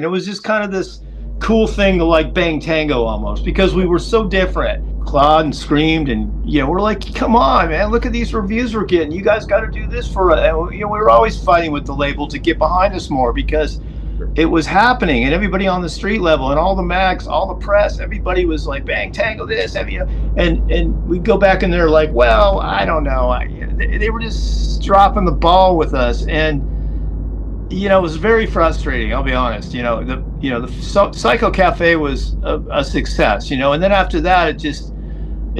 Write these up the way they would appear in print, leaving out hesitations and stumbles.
And it was just kind of this cool thing to like bang tango almost because we were so different. Clawed and screamed, and we're like, come on, man, look at these reviews we're getting. You guys got to do this for us. And, we were always fighting with the label to get behind us more because it was happening, and everybody on the street level and all the mags, all the press, everybody was like, bang tango this, and we'd go back and they're like, well, I don't know. They were just dropping the ball with us, and it was very frustrating. I'll be honest. The Psycho Cafe was a success. And then after that, it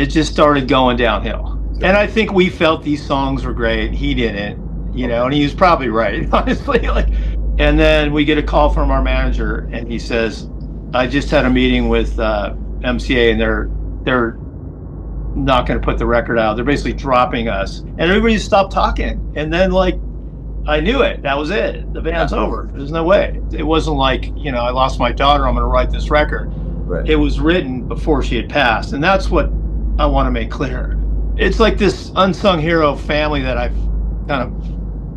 just started going downhill. And I think we felt these songs were great. He didn't. And he was probably right, honestly. And then we get a call from our manager, and he says, "I just had a meeting with MCA, and they're not going to put the record out. They're basically dropping us." And everybody stopped talking. And then I knew it. That was it. The band's over. There's no way. It wasn't like, I lost my daughter, I'm going to write this record. Right. It was written before she had passed. And that's what I want to make clear. It's like this unsung hero family that I've kind of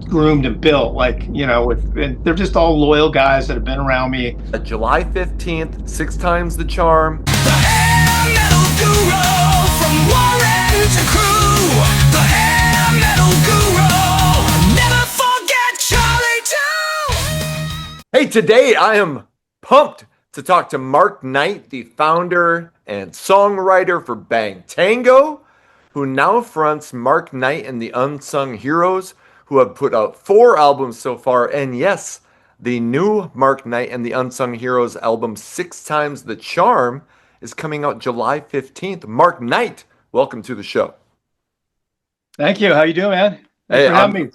groomed and built, and they're just all loyal guys that have been around me. July 15th, 6 Times the Charm. The hair metal guru from Warren to Crew. The hair metal guru. Never forget Charlie too. Hey, today I am pumped to talk to Mark Knight, the founder and songwriter for Bang Tango, who now fronts Mark Knight and the Unsung Heroes, who have put out 4 albums so far. And yes, the new Mark Knight and the Unsung Heroes album, 6 Times the Charm, is coming out July 15th. Mark Knight, welcome to the show. Thank you. How you doing, man? Thanks for having me.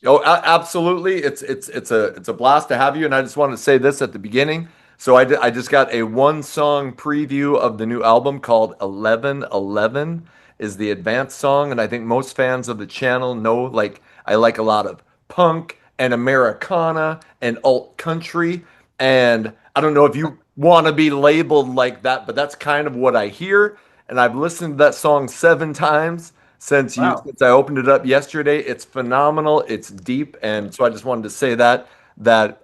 Oh, absolutely. It's a blast to have you. And I just wanted to say this at the beginning. So I just got a 1-song preview of the new album called 1111 is the advanced song. And I think most fans of the channel know, I like a lot of punk and Americana and alt country. And I don't know if you want to be labeled like that, but that's kind of what I hear. And I've listened to that song 7 times since I opened it up yesterday. It's phenomenal. It's deep. And so I just wanted to say that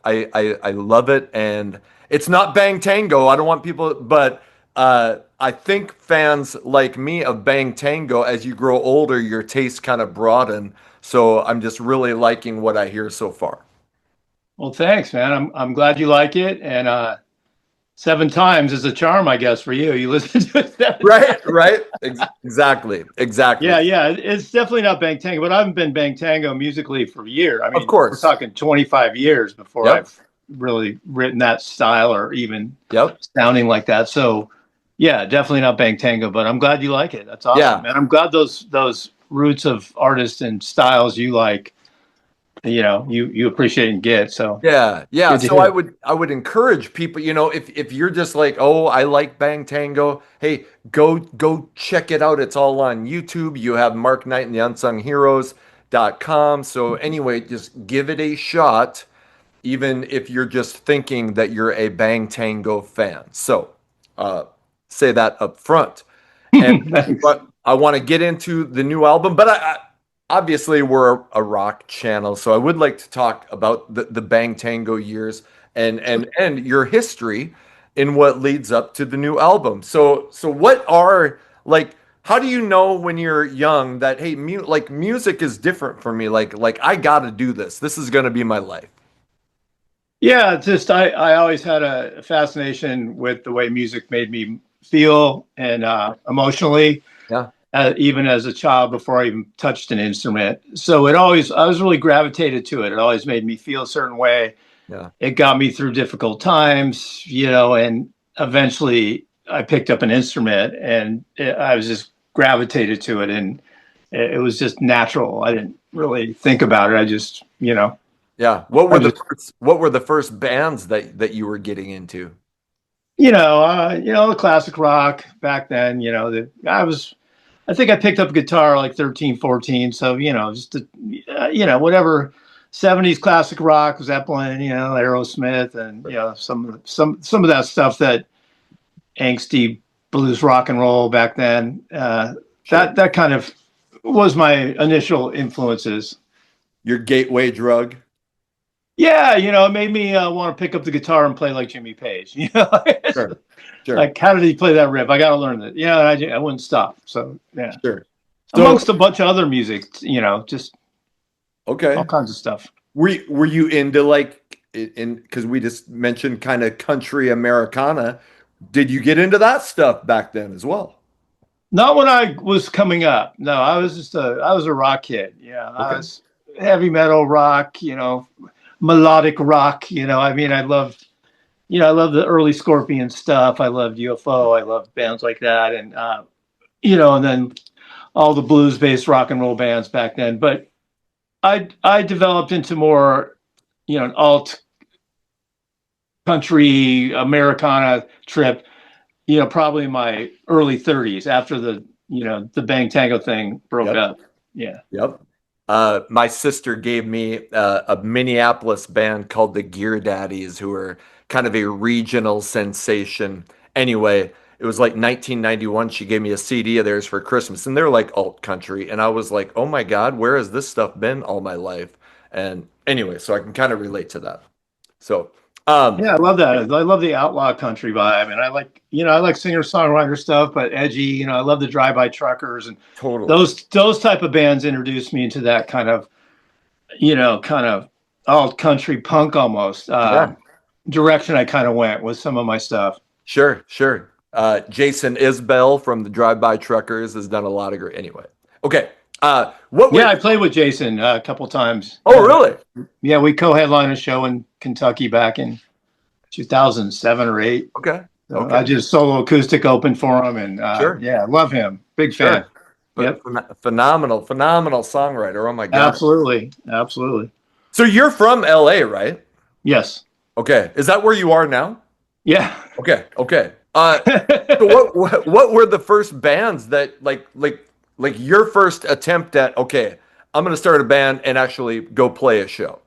I love it. And it's not Bang Tango. I don't want people, but I think fans like me of Bang Tango, as you grow older, your tastes kind of broaden. So I'm just really liking what I hear so far. Well, thanks, man. I'm glad you like it. And 7 times is a charm, I guess, for you. You listen to it 7 times. Right. Exactly. Yeah. It's definitely not Bang Tango, but I haven't been Bang Tango musically for years. I mean, of course, we're talking 25 years before I've really written that style or even sounding like that. So, yeah, definitely not Bang Tango, but I'm glad you like it. That's awesome, man. I'm glad those roots of artists and styles you like, you appreciate and get. So yeah. So I would encourage people, if you're just like, oh, I like Bang Tango, hey, go check it out. It's all on YouTube. You have Mark Knight and the Unsung Heroes.com. So anyway, just give it a shot, even if you're just thinking that you're a Bang Tango fan. So say that up front. And but I want to get into the new album, but obviously we're a rock channel, so I would like to talk about the Bang Tango years and your history in what leads up to the new album. So what are, how do you know when you're young that, hey, music is different for me, like I got to do this. This is going to be my life. Yeah, just I always had a fascination with the way music made me feel and emotionally. Yeah. Even as a child before I even touched an instrument. So I was really gravitated to it. It always made me feel a certain way. Yeah. It got me through difficult times, and eventually I picked up an instrument and I was just gravitated to it. And it was just natural. I didn't really think about it. I just, Yeah. What were the first bands that you were getting into? The classic rock back then, I think I picked up a guitar like 13, 14. So, just, whatever 70s classic rock, Zeppelin, Aerosmith, and, some of that stuff, that angsty blues rock and roll back then. That kind of was my initial influences. Your gateway drug? Yeah, it made me want to pick up the guitar and play like Jimmy Page. Sure, sure, Like, how did he play that riff? I got to learn that. Yeah, I wouldn't stop. So yeah, sure. So, amongst a bunch of other music, just all okay. kinds of stuff. Were you into like in because we just mentioned kind of country Americana. Did you get into that stuff back then as well? Not when I was coming up. No, I was a rock kid. Yeah, I Okay. was heavy metal rock. Melodic rock. I mean, I love the early Scorpion stuff. I loved UFO. I loved bands like that, and and then all the blues based rock and roll bands back then. But I developed into more, an alt country Americana trip, probably in my early 30s after the Bang Tango thing broke Yep. up. Yeah. Yep. My sister gave me a Minneapolis band called the Gear Daddies, who are kind of a regional sensation. Anyway, it was like 1991. She gave me a CD of theirs for Christmas, and they're like alt country. And I was like, oh my God, where has this stuff been all my life? And anyway, so I can kind of relate to that. So, um, Yeah, I love that. I love the outlaw country vibe, and I like singer songwriter stuff, but edgy. I love the drive by truckers and totally. those type of bands introduced me into that kind of alt country punk almost Yeah. direction. I kind of went with some of my stuff. Sure, sure. Jason Isbell from the Drive By Truckers has done a lot of great. Anyway, okay. What Yeah, would? I played with Jason a couple times. Oh, really? Yeah, we co-headlined a show in Kentucky back in 2007 or eight. Okay, So I okay. just solo acoustic open for him, and Sure, yeah, love him. Big fan. sure. But Yep, phenomenal, phenomenal songwriter. Oh my God. absolutely, absolutely. So you're from LA, right? Yes, Okay. Is that where you are now? yeah. Okay, okay. So what were the first bands that like your first attempt at okay, I'm gonna start a band and actually go play a show.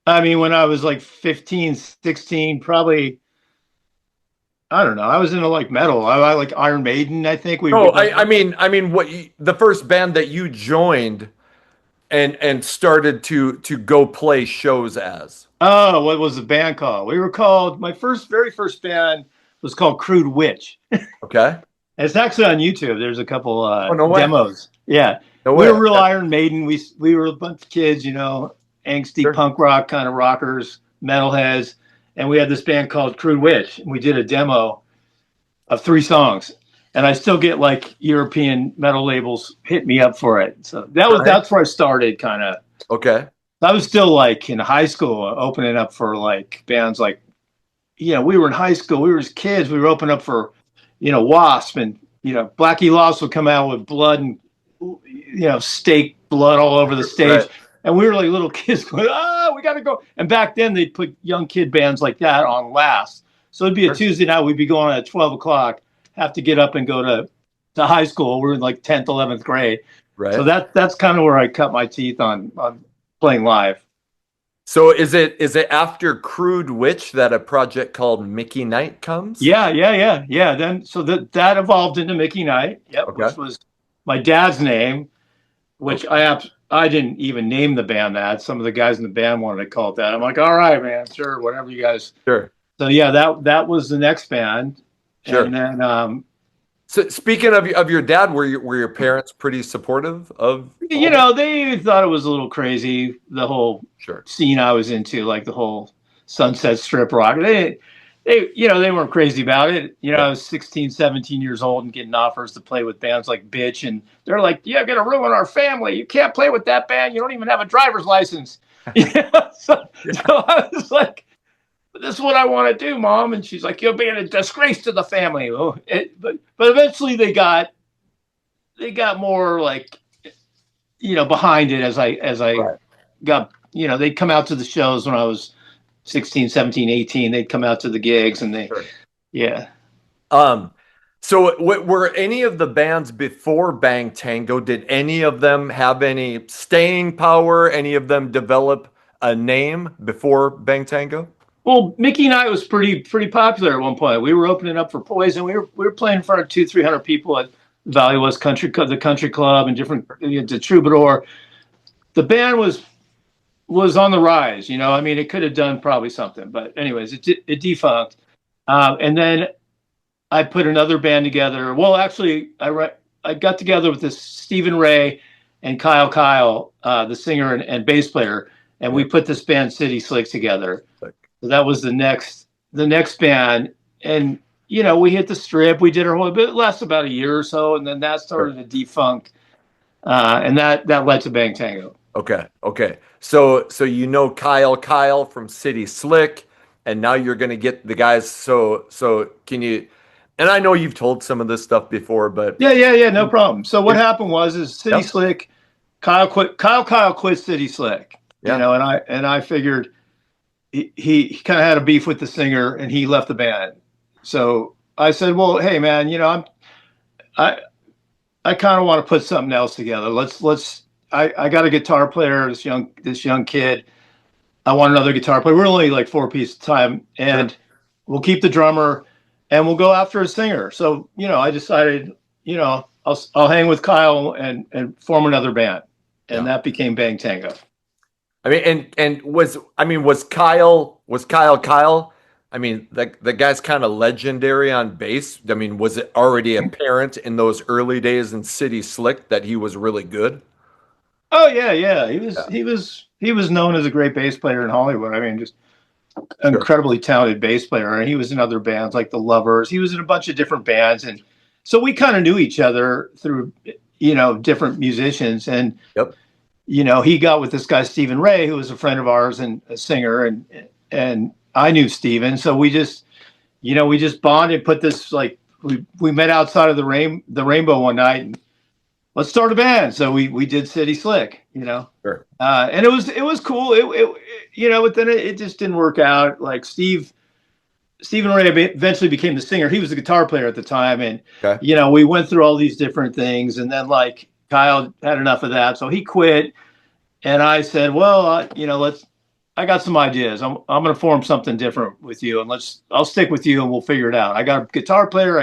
I mean, when I was like 15, 16, probably, I don't know. I was into like metal. I like Iron Maiden. I think we No, would like. I mean, the first band that you joined and started to go play shows as. Oh, what was the band called? We were called. My very first band was called Crude Witch. Okay. It's actually on YouTube. There's a couple Oh, no way. demos. Yeah, No we way. were real Okay. Iron Maiden. We were a bunch of kids, angsty Sure. punk rock kind of rockers, metalheads, and we had this band called Crude Witch. And we did a demo of 3 songs, and I still get like European metal labels hit me up for it. So Right. that's where I started, kind of. Okay. I was still like in high school, opening up for like bands like, we were in high school, we were as kids, we were opening up for, Wasp, and Blackie Lost would come out with blood and steak blood all over the stage, Right. and we were like little kids going, we got to go. And back then they'd put young kid bands like that on last, so it'd be a Sure. Tuesday night, we'd be going at 12 o'clock, have to get up and go to high school. We're in like 10th, 11th grade, so Right. that's kind of where I cut my teeth on playing live. So is it after Crude Witch that a project called Mickey Knight comes? Yeah. Then so that evolved into Mickey Knight, yep, Okay. which was my dad's name, which Okay. I didn't even name the band that. Some of the guys in the band wanted to call it that. I'm like, all right, man, sure, whatever you guys. Sure. So yeah, that was the next band, Sure. and then So speaking of your dad, were your parents pretty supportive of all that? they thought it was a little crazy, the whole Sure. scene I was into, like the whole Sunset Strip rock. They weren't crazy about it. Yeah. I was 16, 17 years old and getting offers to play with bands like Bitch, and they're like, "You're gonna ruin our family. You can't play with that band. You don't even have a driver's license." So I was like, "This is what I want to do, Mom." And she's like, "You're being a disgrace to the family." But eventually they got more like, behind it as I Right. got, they'd come out to the shows when I was 16, 17, 18. They'd come out to the gigs, and Sure. yeah. Um, so were any of the bands before Bang Tango, did any of them have any staying power? Any of them develop a name before Bang Tango? Well, Mickey and I was pretty popular at one point. We were opening up for Poison. We were playing in front of 200-300 people at Valley West Country, the Country Club, and different, the Troubadour. The band was was on the rise. I mean, it could have done probably something, but anyways, it defunct. And then I put another band together. Well, actually, I got together with this Stephen Ray and Kyle, the singer and bass player, and we put this band City Slick together. Like, So that was the next band, and we hit the Strip. We did our whole bit, last about a year or so, and then that started to defunct, and that led to Bang Tango. okay, okay. So Kyle from City Slick, and now you're gonna get the guys. So can you? And I know you've told some of this stuff before, but Yeah, no problem. So what happened is City Yep. Slick, Kyle quit. Kyle quit City Slick. Yeah. And I figured he kind of had a beef with the singer, and he left the band. So I said, well, hey man, I I kind of want to put something else together. I got a guitar player, this young kid. I want another guitar player. We're only like 4 piece at a time, and we'll keep the drummer, and we'll go after a singer. So I decided, I'll hang with Kyle and form another band, and that became Bang Tango. I mean, and was Kyle? I mean, the guy's kind of legendary on bass. I mean, was it already apparent in those early days in City Slick that he was really good? Oh yeah. He was known as a great bass player in Hollywood. I mean, just incredibly talented bass player. And he was in other bands like the Lovers. He was in a bunch of different bands, and so we kind of knew each other through different musicians. And Yep. he got with this guy Stephen Ray, who was a friend of ours and a singer, and I knew Stephen, so we just bonded. Put this like we met outside of the Rainbow one night, and let's start a band. So we did City Slick, Sure. and it was cool. But then it just didn't work out. Like Stephen Ray eventually became the singer. He was the guitar player at the time, and Okay. we went through all these different things, and then like Kyle had enough of that, so he quit. And I said, well, I got some ideas. I'm going to form something different with you, and I'll stick with you, and we'll figure it out. I got a guitar player.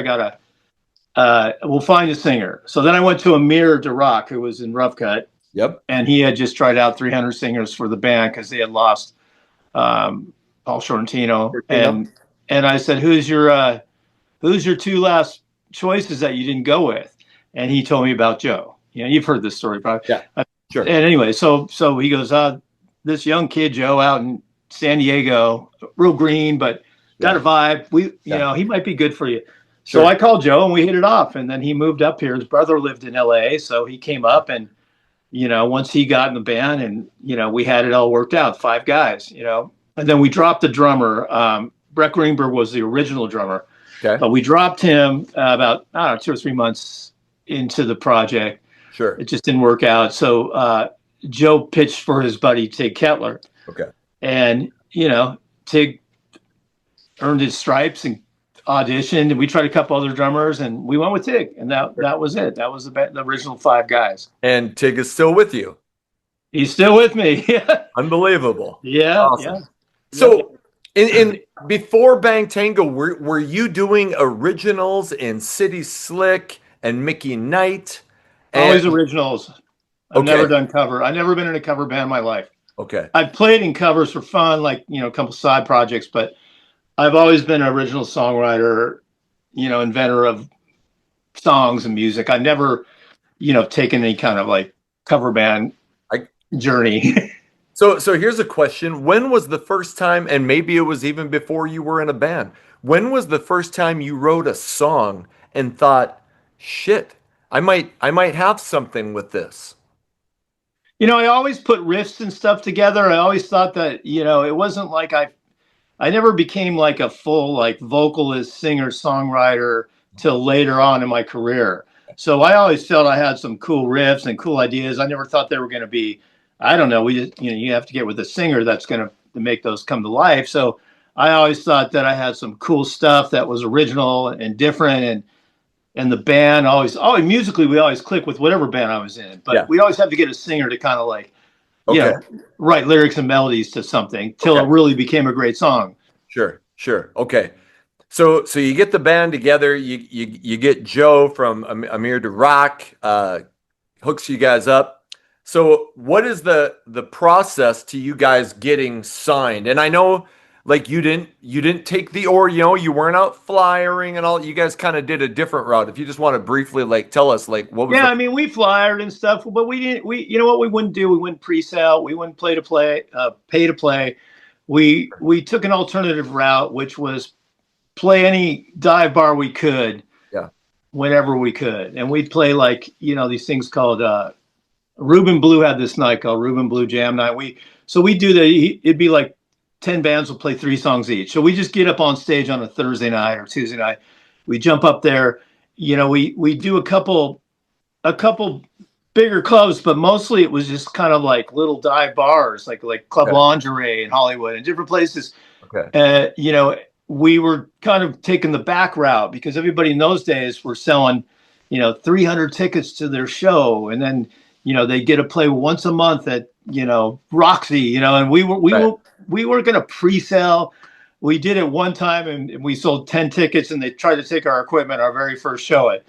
We'll find a singer. So then I went to Amir Durock, who was in Rough Cut, Yep. and he had just tried out 300 singers for the band because they had lost Paul Sorrentino. And I said, who's your two last choices that you didn't go with? And he told me about Joe. You've heard this story probably. Yeah. Sure. And anyway, so he goes, this young kid Joe out in San Diego, real green, but got a vibe. He might be good for you. Sure. So I called Joe and we hit it off. And then he moved up here. His brother lived in LA, so he came up, and once he got in the band, and we had it all worked out, 5 guys. And then we dropped the drummer. Brett Greenberg was the original drummer, but we dropped him about 2 or 3 months into the project. Sure. It just didn't work out. So Joe pitched for his buddy Tig Kettler. Okay. And Tig earned his stripes and auditioned, and we tried a couple other drummers, and we went with Tig, and that was it. That was the original 5 guys. And Tig is still with you. He's still with me. Unbelievable. Yeah. Awesome. So in before Bang Tango, were you doing originals in City Slick and Mickey Knight? Always originals. I've Okay. never done cover. I've never been in a cover band in my life. Okay. I've played in covers for fun, like, a couple side projects, but I've always been an original songwriter, inventor of songs and music. I've never, taken any kind of like cover band journey. So here's a question. When was the first time, and maybe it was even before you were in a band, when was the first time you wrote a song and thought, shit, I might have something with this? I always put riffs and stuff together. I always thought that, it wasn't like I never became like a full like vocalist, singer, songwriter till later on in my career. So I always felt I had some cool riffs and cool ideas. I never thought they were going to be, I don't know. We just, you have to get with a singer that's going to make those come to life. So I always thought that I had some cool stuff that was original and different, and the band always musically we always click with whatever band I was in, but we always have to get a singer to kind of like write lyrics and melodies to something till it really became a great song. Sure. Okay. So you get the band together, you get Joe from Amir Durock, hooks you guys up. So what is the process to you guys getting signed? And I know like you didn't take the Oreo, you weren't out flyering and all. You guys kind of did a different route. If you just want to briefly like tell us like what was Yeah, the I mean, we flyered and stuff, but we didn't. You know what we wouldn't do? We wouldn't pre-sale. We wouldn't pay to play. We took an alternative route, which was play any dive bar we could yeah. whenever we could, and we'd play like these things called Ruben Blue had this night called Ruben Blue Jam Night. We do the it'd be like 10 bands will play 3 songs each. So we just get up on stage on a Thursday night or Tuesday night. We jump up there. We do a couple bigger clubs, but mostly it was just kind of like little dive bars, like Club Okay. Lingerie in Hollywood and different places. Okay. We were kind of taking the back route because everybody in those days were selling, 300 tickets to their show, and then they get to play once a month at Roxy, and we Right. weren't going to pre-sell. We did it one time and we sold 10 tickets, and they tried to take our equipment our very first show it.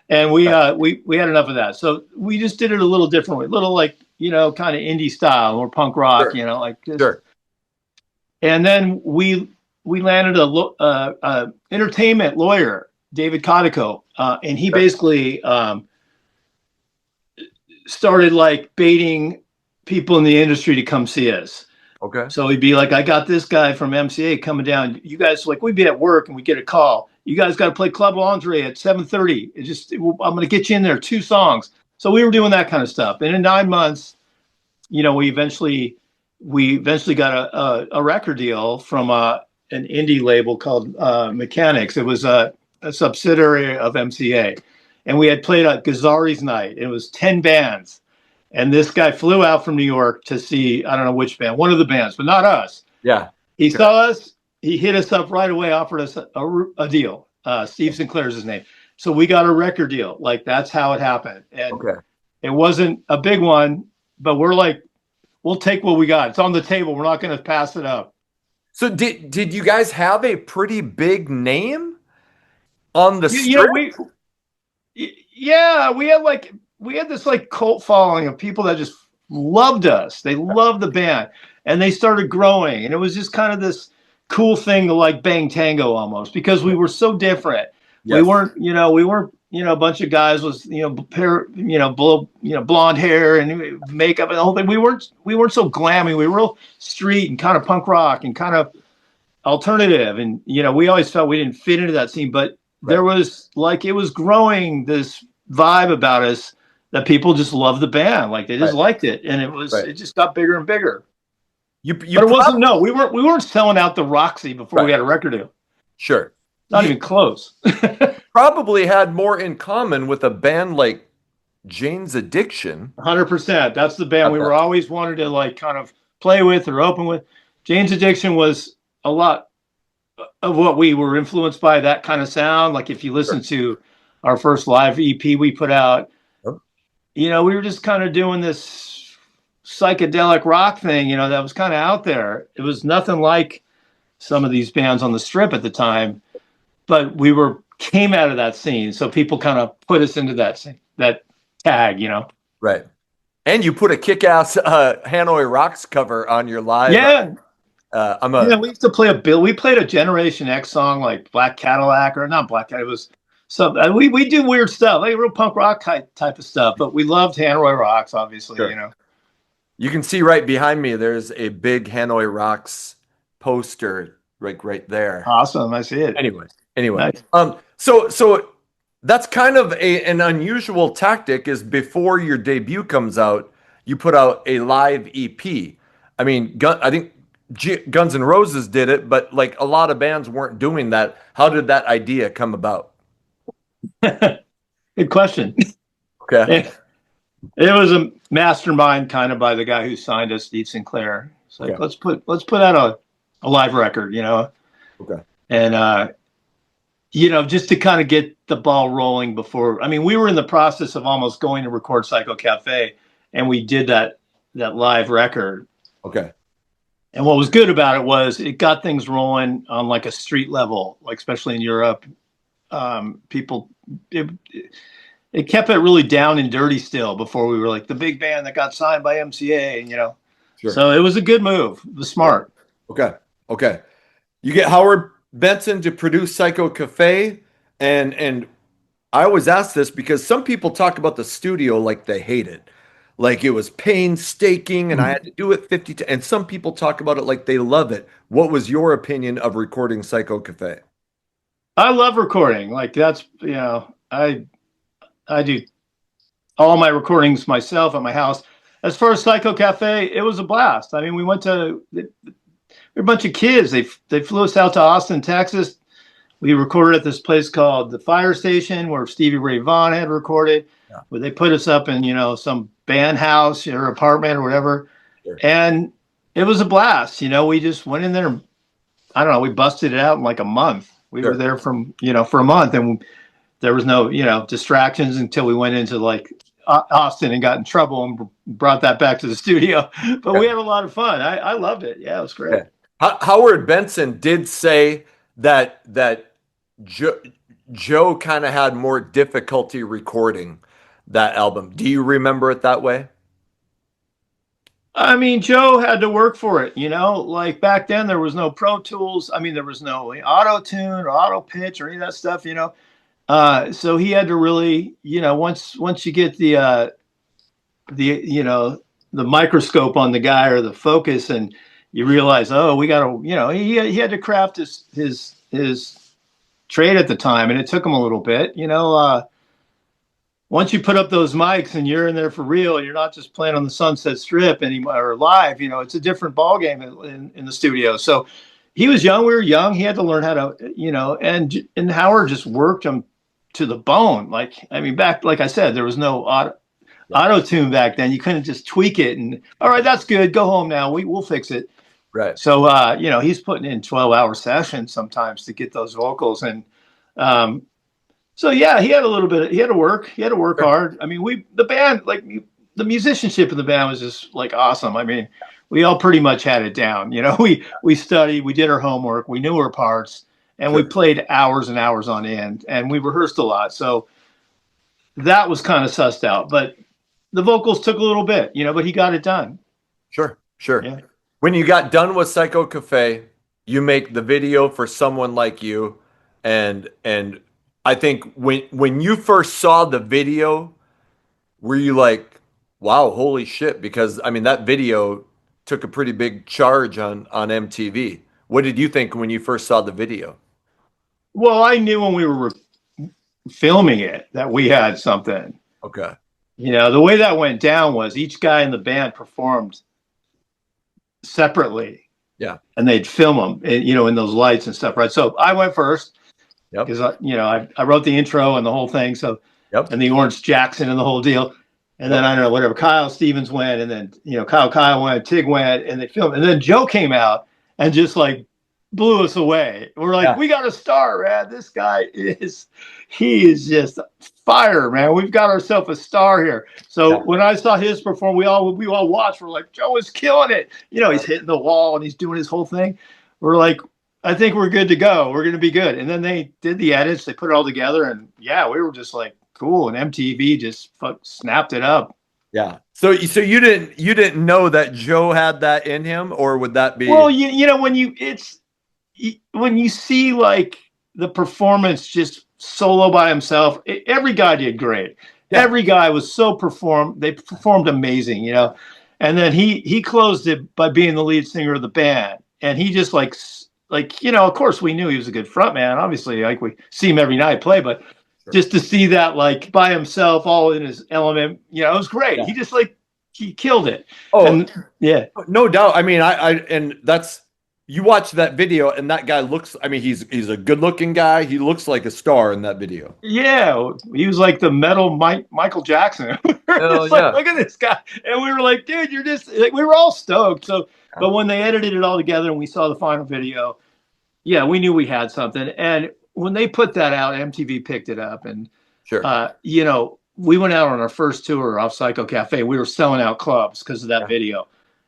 And we had enough of that. So we just did it a little differently, a little like, kind of indie style or punk rock, Sure. like this. Sure. And then we landed a entertainment lawyer, David Cotico, and he basically started like baiting people in the industry to come see us. Okay. So he'd be like, I got this guy from MCA coming down. You guys, like, we'd be at work and we get a call. You guys got to play Club Lingerie at 7:30. I'm going to get you in there 2 songs. So we were doing that kind of stuff. And in 9 months, we eventually got a record deal from an indie label called Mechanics. It was a subsidiary of MCA. And we had played at Gazzari's night. It was 10 bands. And this guy flew out from New York to see, I don't know which band, one of the bands, but not us. Yeah. He saw us. He hit us up right away, offered us a deal. Steve Sinclair's his name. So we got a record deal. Like, that's how it happened. And Okay. it wasn't a big one, but we're like, we'll take what we got. It's on the table. We're not going to pass it up. So did you guys have a pretty big name on the You know, strip? yeah, we had this like cult following of people that just loved us. They loved the band, and they started growing, and it was just kind of this cool thing to like bang tango almost because we were so different. We Yes. weren't a bunch of guys with blonde hair and makeup and the whole thing. We weren't so glammy. We were real street and kind of punk rock and kind of alternative, and we always felt we didn't fit into that scene, but there was like it was growing this vibe about us that people just loved the band, like they just liked it, and it just got bigger and bigger. You But it wasn't. No, we weren't selling out the Roxy before we had a record deal. Sure. Not even close. Probably had more in common with a band like Jane's Addiction. 100%. That's the band we were always wanted to like kind of play with or open with. Jane's Addiction was a lot of what we were influenced by, that kind of sound. Like if you listen to our first live EP we put out, we were just kind of doing this psychedelic rock thing, that was kind of out there. It was nothing like some of these bands on the strip at the time, but came out of that scene. So people kind of put us into that tag, Right. And you put a kick-ass Hanoi Rocks cover on your live. Yeah. We used to play we played a Generation X song like Black Cadillac, or not Black Cadillac. It was some, we do weird stuff, like real punk rock type of stuff, but we loved Hanoi Rocks, obviously, Sure. You can see right behind me, there's a big Hanoi Rocks poster right there. Awesome. I see it. Anyway. Nice. So that's kind of an unusual tactic is before your debut comes out, you put out a live EP. I mean, I think Guns N' Roses did it, but like a lot of bands weren't doing that. How did that idea come about? Good question. Okay. It was a mastermind kind of by the guy who signed us, Steve Sinclair. It's like, let's put out a live record, Okay. And just to kind of get the ball rolling before. I mean, we were in the process of almost going to record Psycho Cafe, and we did that live record. Okay. And what was good about it was it got things rolling on like a street level, like especially in Europe. People, it kept it really down and dirty still before we were like the big band that got signed by MCA, you know. Sure. So it was a good move. It was Sure. smart. Okay. Okay. You get Howard Benson to produce Psycho Cafe, and I always ask this because some people talk about the studio like they hate it. Like it was painstaking and I had to do it 50 times. And some people talk about it like they love it. What was your opinion of recording Psycho Cafe? I love recording. Like that's, you know, I do all my recordings myself at my house. As far as Psycho Cafe, it was a blast. I mean, we went to we were a bunch of kids. They flew us out to Austin, Texas. We recorded at this place called the Fire Station, where Stevie Ray Vaughan had recorded. Yeah. Where they put us up in, you know, some band house or apartment or whatever, Sure. and it was a blast. You know, we just went in there. I don't know. We busted it out in like a month. We Sure. were there from, you know, for a month, and there was no, you know, distractions until we went into like Austin and got in trouble and brought that back to the studio. But we had a lot of fun. I loved it. Yeah, it was great. Howard Benson did say that Joe kind of had more difficulty recording that album. Do you remember it that way? I mean, Joe had to work for it, you know, like back then there was no Pro Tools. I mean, there was no auto tune or auto pitch or any of that stuff, you know. So he had to really, you know, once you get you know, the microscope on the guy or the focus, and you realize, oh, we got to, you know, he had to craft his trade at the time, and it took him a little bit, you know. Once you put up those mics and you're in there for real, you're not just playing on the Sunset Strip anymore or live, you know, it's a different ball game in the studio. So he was young, we were young. He had to learn how to, you know, and Howard just worked him to the bone. Like, I mean, back, like I said, there was no auto tune back then. You couldn't just tweak it and, all right, that's good. Go home now. We'll fix it. Right. So, you know, he's putting in 12-hour sessions sometimes to get those vocals. And, so yeah, he had a little bit. He had to work hard. I mean, the band, like the musicianship in the band was just like awesome. I mean, we all pretty much had it down. You know, we studied, we did our homework, we knew our parts, and we played hours and hours on end, and we rehearsed a lot. So that was kind of sussed out. But the vocals took a little bit, you know, but he got it done. Sure. Yeah. When you got done with Psycho Cafe, you make the video for Someone Like You, and I think when you first saw the video, were you like, wow, holy shit? Because I mean that video took a pretty big charge on MTV. What did you think when you first saw the video? Well, I knew when we were filming it that we had something. Okay. You know, the way that went down was each guy in the band performed separately. Yeah. And they'd film them, you know, in those lights and stuff, right? So I went first. Yep. Because you know, I wrote the intro and the whole thing. So, Yep. And the Orange Jackson and the whole deal. And then I don't know, whatever, Kyle Stevens went, and then, you know, Kyle went, Tig went, and they filmed. And then Joe came out and just like blew us away. We're like, we got a star, man. This guy he is just fire, man. We've got ourselves a star here. So when I saw his perform, we all watched. We're like, Joe is killing it. You know, he's hitting the wall and he's doing his whole thing. We're like, I think we're good to go. We're going to be good. And then they did the edits. They put it all together. And yeah, we were just like, cool. And MTV just snapped it up. Yeah. So you didn't know that Joe had that in him, or would that be? Well, you know, when you see like the performance just solo by himself, every guy did great. Yeah. Every guy was they performed amazing, you know. And then he closed it by being the lead singer of the band. And he just like, you know, of course we knew he was a good front man. Obviously, like we see him every night play, but just to see that like by himself, all in his element, you know, it was great. Yeah. He just like, he killed it. Oh, and, yeah, no doubt. I mean, and that's, you watch that video and that guy looks, I mean, he's a good looking guy. He looks like a star in that video. Yeah. He was like the metal Michael Jackson. Like, look at this guy. And we were like, dude, you're just like, we were all stoked. So, but when they edited it all together and we saw the final video, yeah, we knew we had something. And when they put that out, MTV picked it up. And, you know, we went out on our first tour off Psycho Cafe. We were selling out clubs because of that video.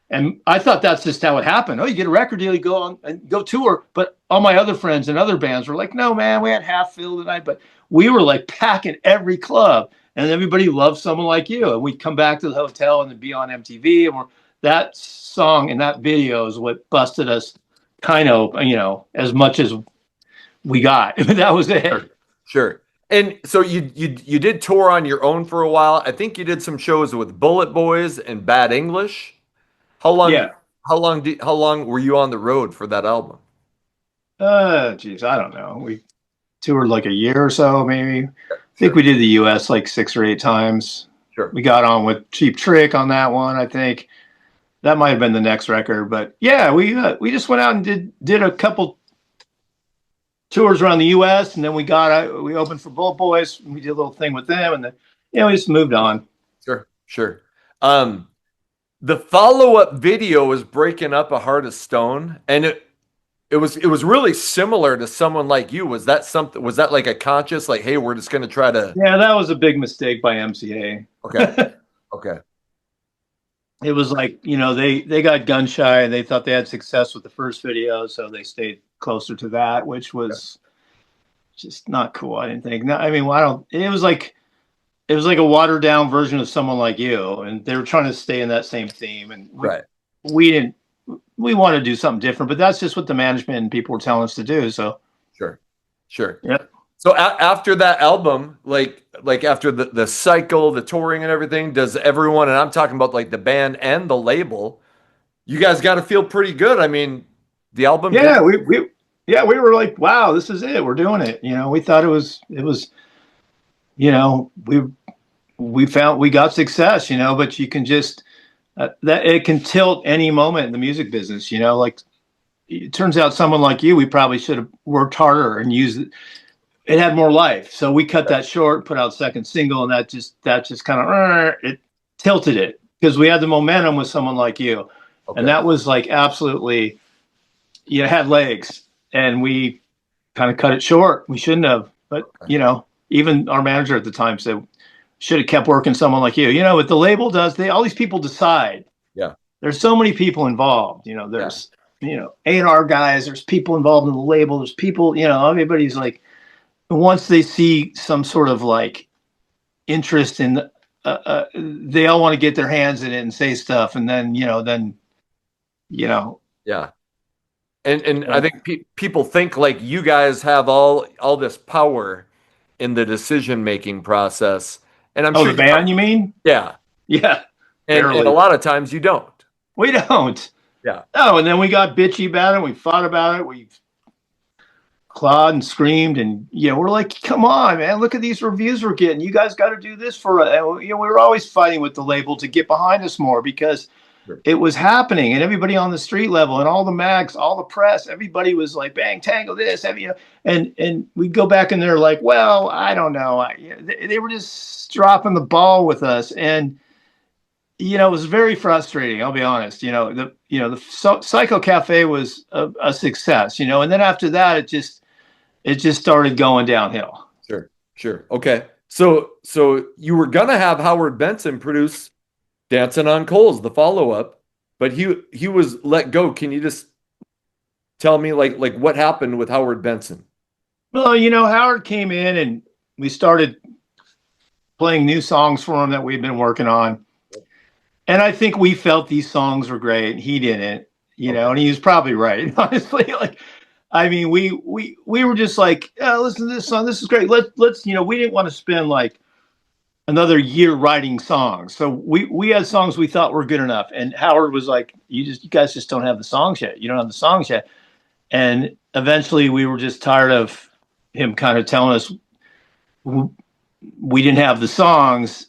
And I thought that's just how it happened. Oh, you get a record deal, you go on and go tour. But all my other friends and other bands were like, no, man, we had half filled tonight. But we were like packing every club. and everybody loved Someone Like You. And we'd come back to the hotel and then be on MTV, and that song and that video is what busted us, kind of, as much as we got. That was it. Sure. Sure. And so you did tour on your own for a while. I think you did some shows with Bullet Boys and Bad English. How long? Yeah. How long were you on the road for that album? Geez, I don't know. We toured like a year or so, maybe. I think we did the U.S. like 6 or 8 times. Sure. We got on with Cheap Trick on that one. I think that might have been the next record, but yeah, we just went out and did a couple tours around the U.S. and then we opened for Bullet Boys. And we did a little thing with them, and then we just moved on. Sure. Sure. The follow-up video was Breaking Up a Heart of Stone, and it was really similar to Someone Like You. Was that something? Was that like a conscious, like, hey, we're just going to try to? Yeah, that was a big mistake by MCA. Okay. Okay. It was like, they got gun shy and they thought they had success with the first video, so they stayed closer to that, which was just not cool. I didn't think. No, I mean, I don't. It was like a watered down version of Someone Like You, and they were trying to stay in that same theme, and we didn't. We wanted to do something different, but that's just what the management and people were telling us to do. So sure. Yep. So after that album, like after the cycle, the touring and everything, does everyone, and I'm talking about like the band and the label, you guys got to feel pretty good. I mean, the album. Yeah, we were like, wow, this is it. We're doing it. We thought it was, we found we got success, but you can just, that it can tilt any moment in the music business, like it turns out Someone Like You, we probably should have worked harder and used it. It had more life. So we cut that short, put out second single, and that just kind of, it tilted it because we had the momentum with Someone Like You. Okay. And that was like absolutely, had legs, and we kind of cut it short. We shouldn't have, but even our manager at the time said, should have kept working Someone Like You. What the label does, all these people decide. Yeah. There's so many people involved. There's, A&R guys, there's people involved in the label. There's people, everybody's like, once they see some sort of like interest in, they all want to get their hands in it and say stuff. And then, Yeah. And I think people think like you guys have all this power in the decision-making process. And I'm sure the band, you mean? Yeah. Yeah. And a lot of times you don't. We don't. Yeah. Oh, and then we got bitchy about it. We fought about it. We clawed and screamed, and we're like, come on, man, look at these reviews we're getting. You guys got to do this for us. We were always fighting with the label to get behind us more because it was happening, and everybody on the street level and all the mags, all the press, everybody was like, bang, Tango this, and we'd go back and they're like, well, I don't know. They were just dropping the ball with us, and it was very frustrating. I'll be honest. The Psycho Cafe was a success. And then after that, it just started going downhill. Sure. Okay. So you were gonna have Howard Benson produce Dancing on Coals, the follow-up, but he was let go. Can you just tell me like what happened with Howard Benson? Well, Howard came in and we started playing new songs for him that we've been working on. And I think we felt these songs were great. He didn't, and he was probably right. Honestly, we were just like, listen to this song. This is great. Let's, we didn't want to spend like another year writing songs. So we had songs we thought were good enough. And Howard was like, you guys just don't have the songs yet. You don't have the songs yet. And eventually we were just tired of him kind of telling us we didn't have the songs.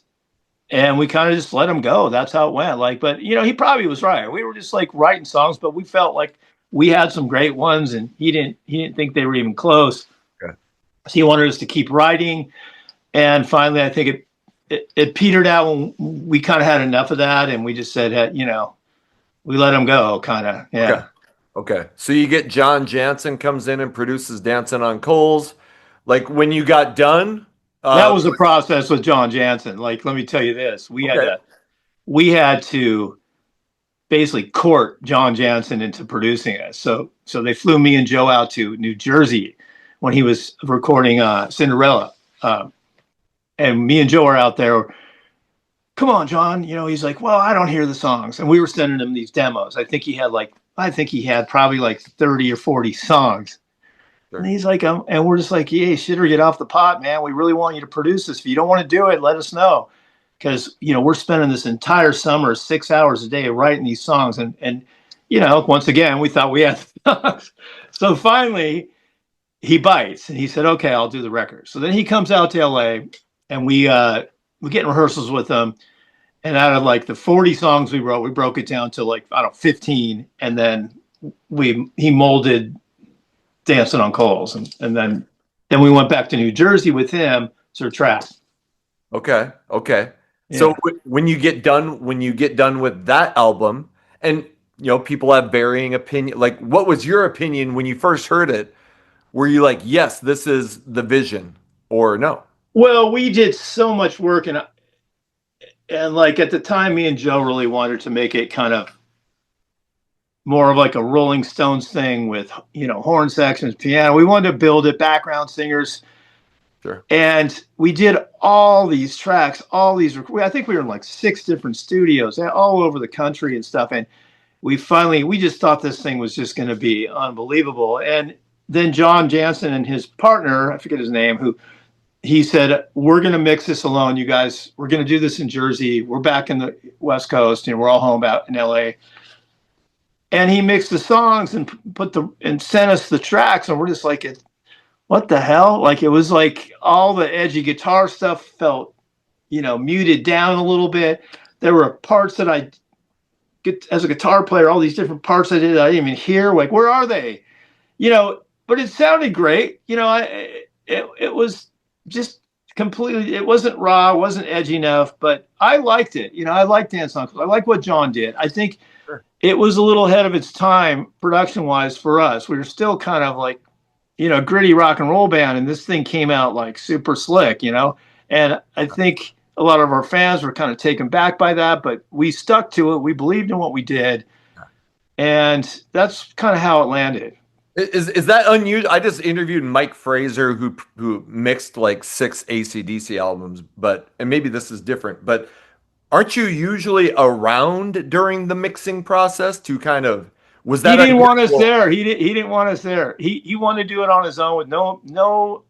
And we kind of just let him go. That's how it went. But he probably was right. We were just like writing songs, but we felt like we had some great ones, and he didn't think they were even close. Okay. So he wanted us to keep writing. And finally, I think it petered out when we kind of had enough of that, and we just said, we let him go, kind of. Yeah. Okay. So you get John Jansen comes in and produces Dancing on Coals. Like when you got done. That was the process with John Jansen. Like, let me tell you this: we had to basically court John Jansen into producing us. So they flew me and Joe out to New Jersey when he was recording Cinderella, and and me and Joe are out there. Come on, John. He's like, well, I don't hear the songs, and we were sending him these demos. I think he had probably like 30 or 40 songs. Sure. And he's like, and we're just like, yeah, shitter, get off the pot, man. We really want you to produce this. If you don't want to do it, let us know. Because, we're spending this entire summer, 6 hours a day writing these songs. And once again, we thought we had songs. So finally, he bites and he said, okay, I'll do the record. So then he comes out to LA and we get in rehearsals with him. And out of like the 40 songs we wrote, we broke it down to like, I don't know, 15. And then he molded Dancing on Coals, and then we went back to New Jersey with him to track. Okay. Yeah. So when you get done with that album, and people have varying opinion. Like, what was your opinion when you first heard it? Were you like, yes, this is the vision, or no? Well, we did so much work, and like at the time, me and Joe really wanted to make it kind of more of like a Rolling Stones thing with, horn sections, piano. We wanted to build it, background singers. Sure. And we did all these tracks, I think we were in like 6 different studios all over the country and stuff. And we just thought this thing was just going to be unbelievable. And then John Jansen and his partner, I forget his name, he said, we're going to mix this alone. You guys, we're going to do this in Jersey. We're back in the West Coast, we're all home out in LA. And he mixed the songs and sent us the tracks, and we're just like, what the hell? Like, it was like all the edgy guitar stuff felt, muted down a little bit. There were parts that I get as a guitar player, all these different parts I didn't even hear. Like, where are they? But it sounded great. It was just completely. It wasn't raw, it wasn't edgy enough, but I liked it. I liked Dance on Coals. I like what John did. I think. It was a little ahead of its time production-wise for us. We were still kind of like, gritty rock and roll band, and this thing came out like super slick, And I think a lot of our fans were kind of taken back by that, but we stuck to it. We believed in what we did, and that's kind of how it landed. Is that unusual? I just interviewed Mike Fraser, who mixed like 6 AC/DC albums, and maybe this is different, but aren't you usually around during the mixing process to kind of, was that? He didn't want us there. He didn't want us there. He wanted to do it on his own with no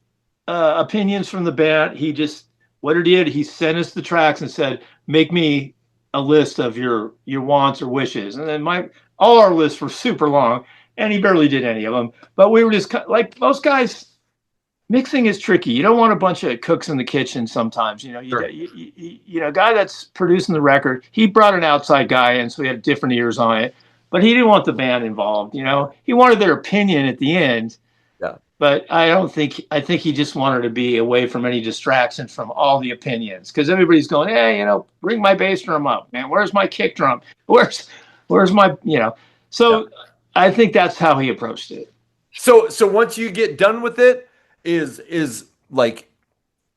opinions from the band. He just, what he did, he sent us the tracks and said, make me a list of your wants or wishes. And then all our lists were super long, and he barely did any of them. But we were just like most guys. Mixing is tricky. You don't want a bunch of cooks in the kitchen sometimes. Sure. A guy that's producing the record, he brought an outside guy in, so he had different ears on it. But he didn't want the band involved. He wanted their opinion at the end. Yeah. But I think he just wanted to be away from any distraction from all the opinions, because everybody's going, hey, bring my bass drum up, man. Where's my kick drum? Where's my, So yeah. I think that's how he approached it. So once you get done with it, is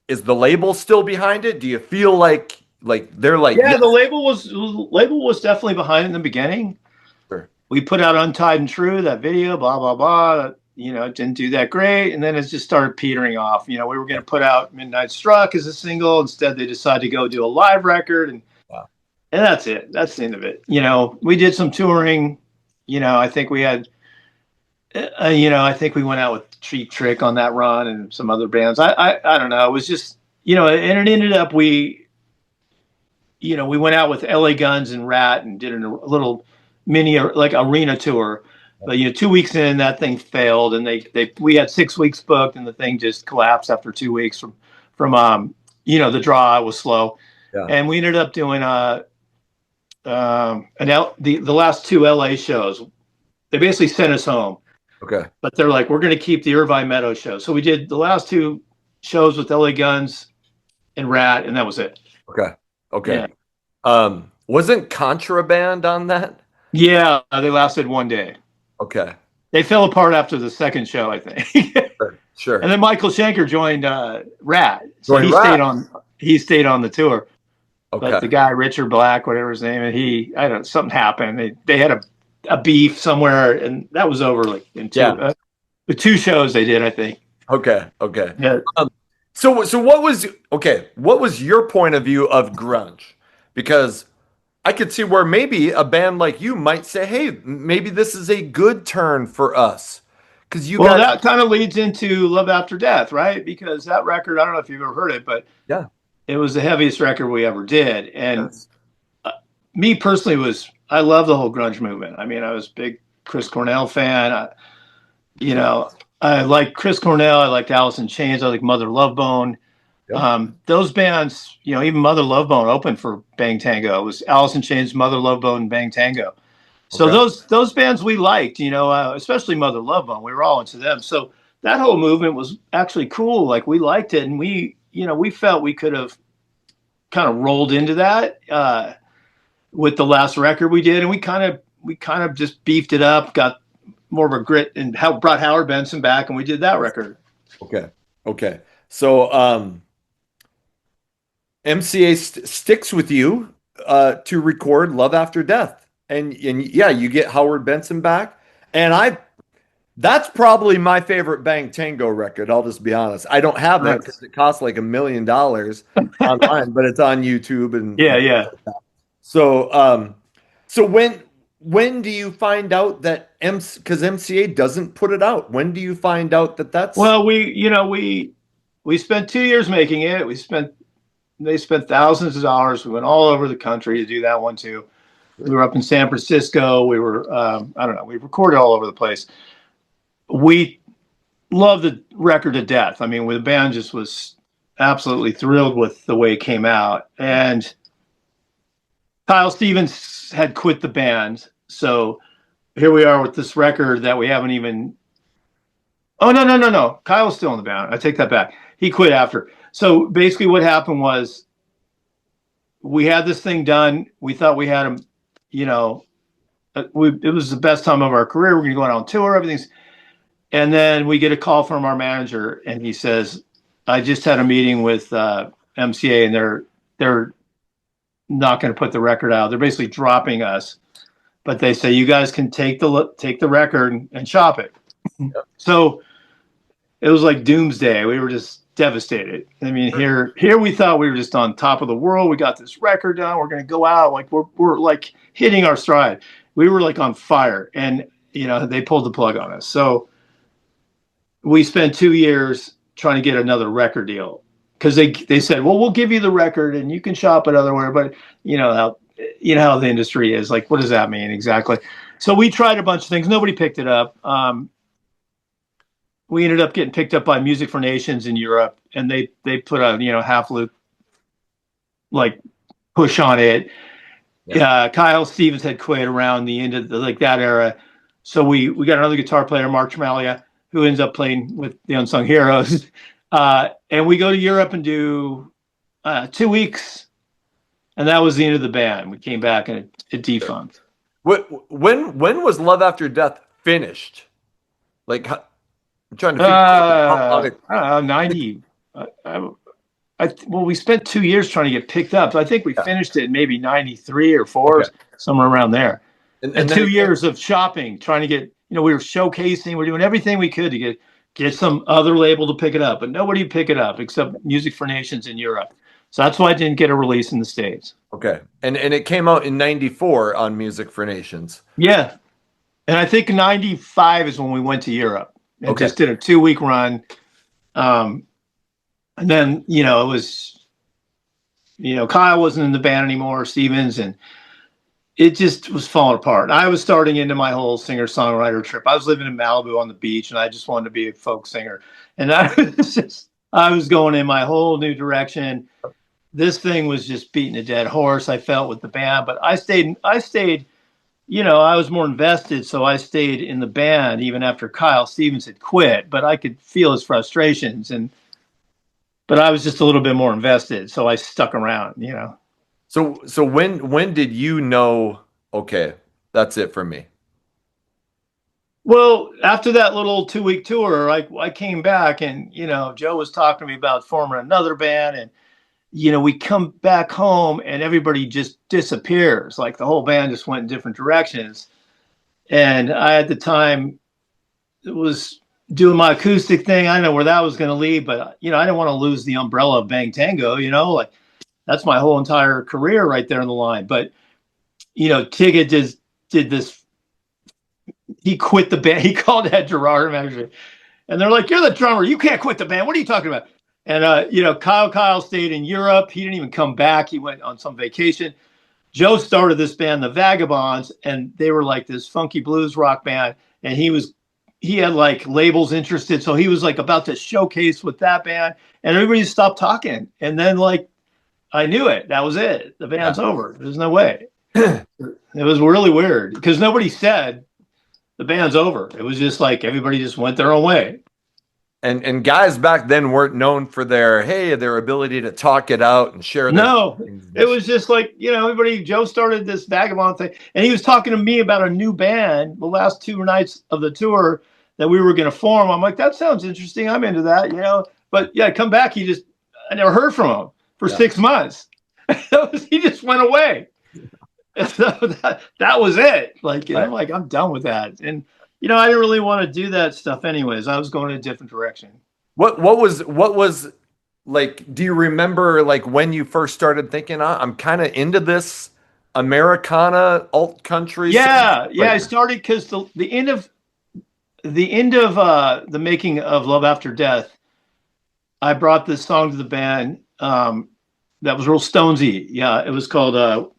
the label still behind it? Do you feel like they're like, yeah, the label was definitely behind it in the beginning. Sure. We put out Untied and True, that video, blah blah blah. It didn't do that great, and then it just started petering off. We were going to put out Midnight Struck as a single. Instead, they decided to go do a live record, and that's it. That's the end of it. We did some touring. I think we had. I think we went out with Cheap Trick on that run and some other bands. I don't know. It was just, and it ended up we went out with LA Guns and Rat and did a little mini like arena tour. But 2 weeks in, that thing failed, and we had 6 weeks booked, and the thing just collapsed after 2 weeks from the draw was slow, and we ended up doing the last 2 LA shows. They basically sent us home. Okay. But they're like, we're going to keep the Irvine Meadow show. So we did the last 2 shows with LA Guns and Rat, and that was it. Okay. Yeah. Wasn't Contraband on that? Yeah, they lasted 1 day. Okay. They fell apart after the second show, I think. Sure. And then Michael Schenker joined Rat. So he stayed on the tour. Okay. But the guy, Richard Black, whatever his name, and something happened. They had a beef somewhere, and that was over like in 2 the 2 shows they did, I think. Okay. Yeah. So what was okay? What was your point of view of grunge? Because I could see where maybe a band like you might say, "Hey, maybe this is a good turn for us," because you Well, guys, that kind of leads into Love After Death, right? Because that record, I don't know if you've ever heard it, but yeah, it was the heaviest record we ever did. And yes, me personally I love the whole grunge movement. I mean, I was a big Chris Cornell fan. You know, I like Chris Cornell. I liked Alice in Chains. I like Mother Love Bone. yep, Those bands, even Mother Love Bone opened for Bang Tango. It was Alice in Chains, Mother Love Bone, and Bang Tango. So okay, those bands we liked, especially Mother Love Bone. We were all into them. So that whole movement was actually cool. Like we liked it, and we felt we could have kind of rolled into that with the last record we did, and we kind of just beefed it up, got more of a grit, and brought Howard Benson back, and we did that record. okay, okay. So MCA sticks with you to record Love After Death, and yeah, you get Howard Benson back, and I that's probably my favorite Bang Tango record. I'll just be honest. I don't have it because Nice. it costs like $1 million online, but it's on YouTube Yeah, and yeah. so so when do you find out that because MCA doesn't put it out? When do you find out that that's Well, we spent 2 years making it. They spent thousands of dollars. We went all over the country to do that one too. We were up in San Francisco. We were, I don't know, we recorded all over the place. We loved the record to death. I mean, the band just was absolutely thrilled with the way it came out. And Kyle Stevens had quit the band. So here we are with this record that we haven't even. Oh, no, no, no, no. Kyle's still in the band. I take that back. He quit after. So basically, what happened was we had this thing done. We thought we had him, you know, it was the best time of our career. We're going to go out on tour. Everything's. And then we get a call from our manager, and he says, "I just had a meeting with MCA, and they're not going to put the record out. They're basically dropping us, but they say you guys can take the record and shop it." So it was like doomsday. We were just devastated. I mean, here we thought we were just on top of the world. We got this record done. We're going to go out like we're like hitting our stride. We were like on fire, and they pulled the plug on us. So we spent 2 years trying to get another record deal because they said, well, we'll give you the record and you can shop it otherwhere, but how the industry is. Like, what does that mean exactly? So we tried a bunch of things. Nobody picked it up. We ended up getting picked up by Music for Nations in Europe, and they put a half loop like push on it. Yeah. Kyle Stevens had quit around the end of that era, so we got another guitar player, Mark Tremalia, who ends up playing with the Unsung Heroes. And we go to Europe and do 2 weeks, and that was the end of the band. We came back and it defunct. when was Love After Death finished? Like, I'm trying to figure out how long it. I don't know, 90. Well, we spent 2 years trying to get picked up. So I think we finished it in maybe 93 or 4, Okay. somewhere around there. And And then 2 years of shopping, trying to get, we were showcasing, we're doing everything we could to get some other label to pick it up, but nobody pick it up except Music for Nations in Europe. So that's why I didn't get a release in the States. okay, and it came out in '94 on Music for Nations. Yeah. And I think 95 is when we went to Europe and just did a 2-week run. And then, it was, Kyle wasn't in the band anymore, Stevens, and it just was falling apart. I was starting into my whole singer-songwriter trip. I was living in Malibu on the beach, and I just wanted to be a folk singer. And I was going in my whole new direction. This thing was just beating a dead horse, I felt, with the band. But I stayed, I was more invested, so I stayed in the band even after Kyle Stevens had quit. But I could feel his frustrations, but I was just a little bit more invested, so I stuck around, So when did you know? Okay, that's it for me. Well, after that little 2-week tour, I came back, and Joe was talking to me about forming another band, and we come back home and everybody just disappears. Like the whole band just went in different directions. And I, at the time, it was doing my acoustic thing. I didn't know where that was going to lead, but I didn't want to lose the umbrella of Bang Tango. Like that's my whole entire career right there in the line. But Tigga did this. He quit the band. He called Ed Gerard manager, and they're like, "You're the drummer. You can't quit the band. What are you talking about?" And Kyle stayed in Europe. He didn't even come back. He went on some vacation. Joe started this band, the Vagabonds, and they were like this funky blues rock band. And he had like labels interested, so he was like about to showcase with that band, and everybody stopped talking. And then like I knew it. That was it. The band's over. There's no way. It was really weird because nobody said the band's over. It was just like everybody just went their own way. And guys back then weren't known for their ability to talk it out and share their feelings. It was just like, everybody, Joe started this Vagabond thing, and he was talking to me about a new band the last 2 nights of the tour that we were going to form. I'm like, that sounds interesting. I'm into that, But yeah, come back. I never heard from him for 6 months. He just went away. So that was it. Like, I'm like, I'm done with that. And I didn't really want to do that stuff anyways. I was going in a different direction. What was like, do you remember like when you first started thinking, I'm kind of into this Americana alt country? Yeah. I started because the end of the making of Love After Death, I brought this song to the band that was real Stonesy. Yeah, it was called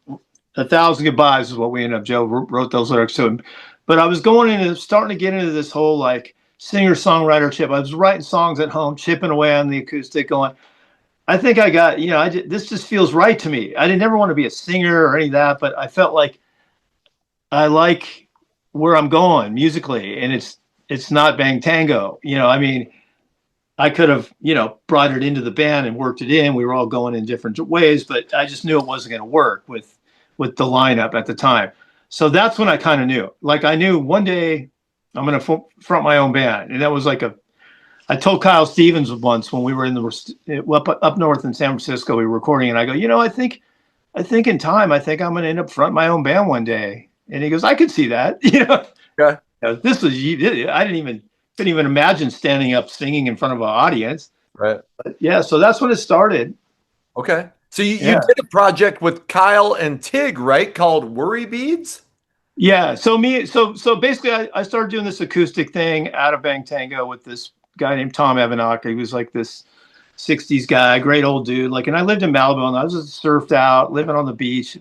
1,000 Goodbyes is what we ended up. Joe wrote those lyrics to him. But I was starting to get into this whole like singer-songwriter chip. I was writing songs at home, chipping away on the acoustic, going, I think I got, this just feels right to me. I didn't never want to be a singer or any of that, but I felt like I like where I'm going musically, and it's not Bang Tango. I could have, brought it into the band and worked it in. We were all going in different ways, but I just knew it wasn't going to work with the lineup at the time. So that's when I kind of knew. Like I knew one day I'm going to front my own band, and that was like I told Kyle Stevens once when we were up north in San Francisco, we were recording, and I go, I think in time, I think I'm going to end up fronting my own band one day. And he goes, I could see that. Yeah. This was I couldn't even imagine standing up singing in front of an audience. Right. But yeah. So that's when it started. Okay. So you did a project with Kyle and Tig, right? Called Worry Beads? Yeah. So basically I started doing this acoustic thing out of Bang Tango with this guy named Tom Evanok. He was like this 60s guy, great old dude. Like, and I lived in Malibu, and I was just surfed out, living on the beach.